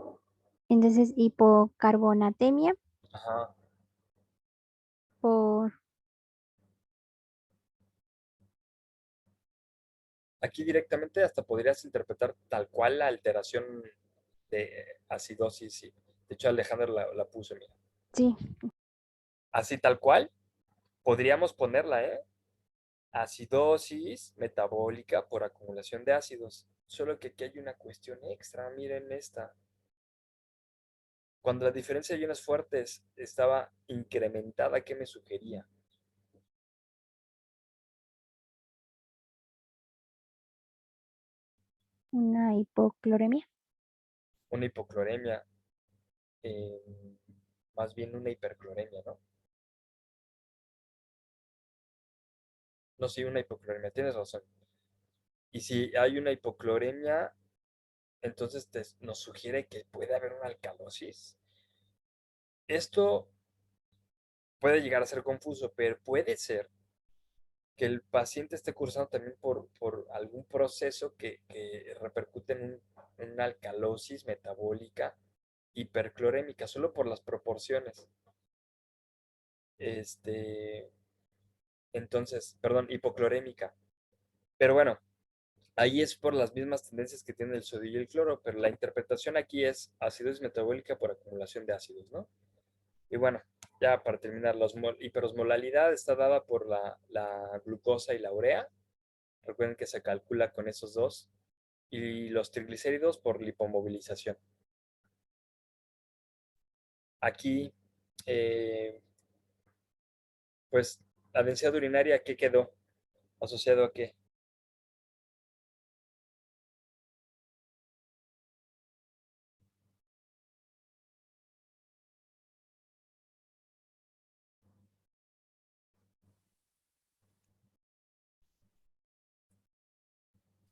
Entonces, hipocarbonatemia Ajá. por Aquí directamente hasta podrías interpretar tal cual la alteración de acidosis. Sí. De hecho, Alejandra la puso, mira. sí. Así tal cual, podríamos ponerla, ¿eh? Acidosis metabólica por acumulación de ácidos. Solo que aquí hay una cuestión extra. Miren esta. Cuando la diferencia de iones fuertes estaba incrementada, ¿qué me sugería? Una hipocloremia. Una hipocloremia. eh, Más bien una hipercloremia, ¿no? No, sí, una hipocloremia. Tienes razón. Y si hay una hipocloremia, entonces nos sugiere que puede haber una alcalosis. Esto puede llegar a ser confuso, pero puede ser que el paciente esté cursando también por algún proceso que repercute en una alcalosis metabólica hiperclorémica, solo por las proporciones. Entonces, perdón, hipoclorémica. Pero bueno, ahí es por las mismas tendencias que tiene el sodio y el cloro, pero la interpretación aquí es acidosis metabólica por acumulación de ácidos, ¿no? Y bueno, ya para terminar, la hiperosmolalidad está dada por la glucosa y la urea. Recuerden que se calcula con esos dos. Y los triglicéridos por lipomovilización. Aquí, pues, la densidad urinaria, ¿qué quedó? ¿Asociado a qué?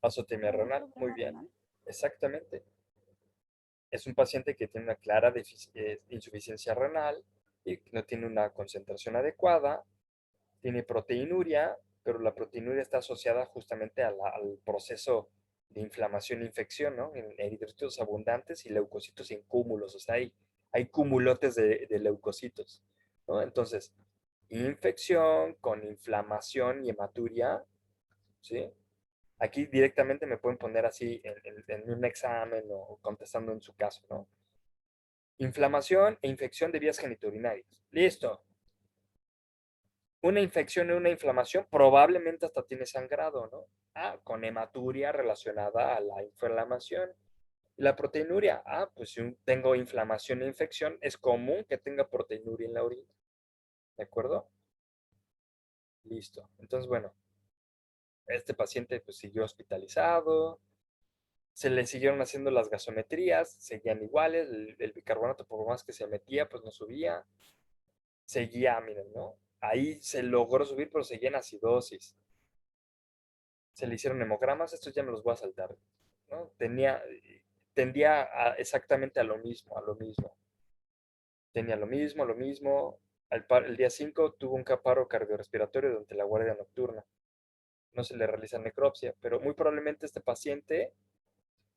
Azotemia renal. Muy bien. Exactamente. Es un paciente que tiene una clara insuficiencia renal y que no tiene una concentración adecuada, tiene proteinuria, pero la proteinuria está asociada justamente al proceso de inflamación e infección, ¿no? En eritrocitos abundantes y leucocitos en cúmulos, o sea, hay cumulotes de leucocitos, ¿no? Entonces, infección con inflamación y hematuria, ¿sí? Aquí directamente me pueden poner así en un examen o contestando en su caso, ¿no? Inflamación e infección de vías genitourinarias. Listo. Una infección y una inflamación probablemente hasta tiene sangrado, ¿no? Con hematuria relacionada a la inflamación. Y la proteinuria, pues si tengo inflamación e infección, es común que tenga proteinuria en la orina. ¿De acuerdo? Listo. Entonces, bueno, este paciente pues siguió hospitalizado, se le siguieron haciendo las gasometrías, seguían iguales, el bicarbonato por más que se metía, pues no subía, seguía, miren, ¿no? Ahí se logró subir, pero seguía en acidosis. Se le hicieron hemogramas, estos ya me los voy a saltar, ¿no? Tendía exactamente a lo mismo, a lo mismo. Tenía lo mismo. El día 5 tuvo un paro cardiorrespiratorio durante la guardia nocturna. No se le realiza necropsia, pero muy probablemente este paciente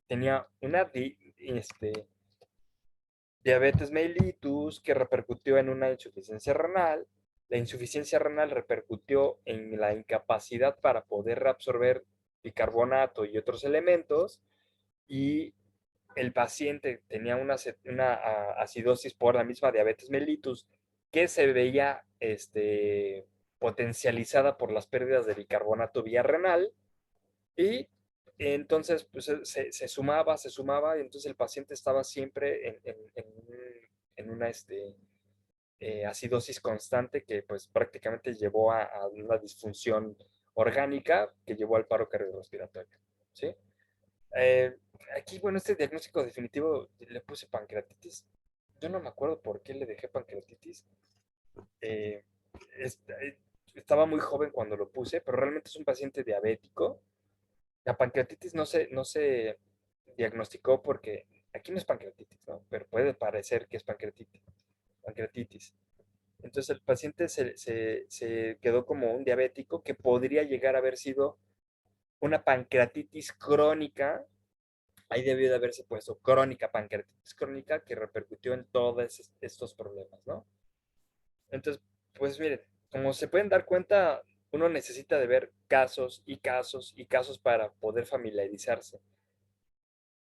tenía una diabetes mellitus que repercutió en una insuficiencia renal, La insuficiencia renal repercutió en la incapacidad para poder reabsorber bicarbonato y otros elementos, y el paciente tenía una acidosis por la misma diabetes mellitus que se veía potencializada por las pérdidas de bicarbonato vía renal, y entonces pues, se sumaba, y entonces el paciente estaba siempre en una acidosis constante que pues prácticamente llevó a una disfunción orgánica que llevó al paro cardiorrespiratorio, ¿sí? Eh, Aquí, bueno, este diagnóstico definitivo le puse pancreatitis. Yo no me acuerdo por qué le dejé pancreatitis. Eh, Estaba muy joven cuando lo puse, pero realmente es un paciente diabético. La pancreatitis no se diagnosticó porque aquí no es pancreatitis, ¿no? Pero puede parecer que es pancreatitis. Entonces el paciente se quedó como un diabético que podría llegar a haber sido una pancreatitis crónica. Ahí debió de haberse puesto crónica, pancreatitis crónica, que repercutió en todos estos problemas, ¿no? Entonces, pues miren, como se pueden dar cuenta, uno necesita de ver casos y casos y casos para poder familiarizarse.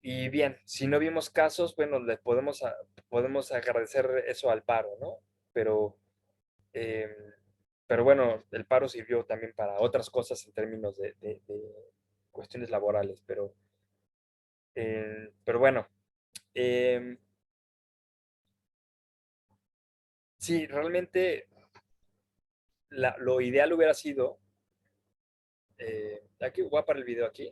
Y bien, si no vimos casos, bueno, le podemos agradecer eso al paro, ¿no? Pero, eh, pero bueno, el paro sirvió también para otras cosas en términos de cuestiones laborales, pero bueno, eh, sí, realmente lo ideal hubiera sido, aquí voy a parar el video aquí,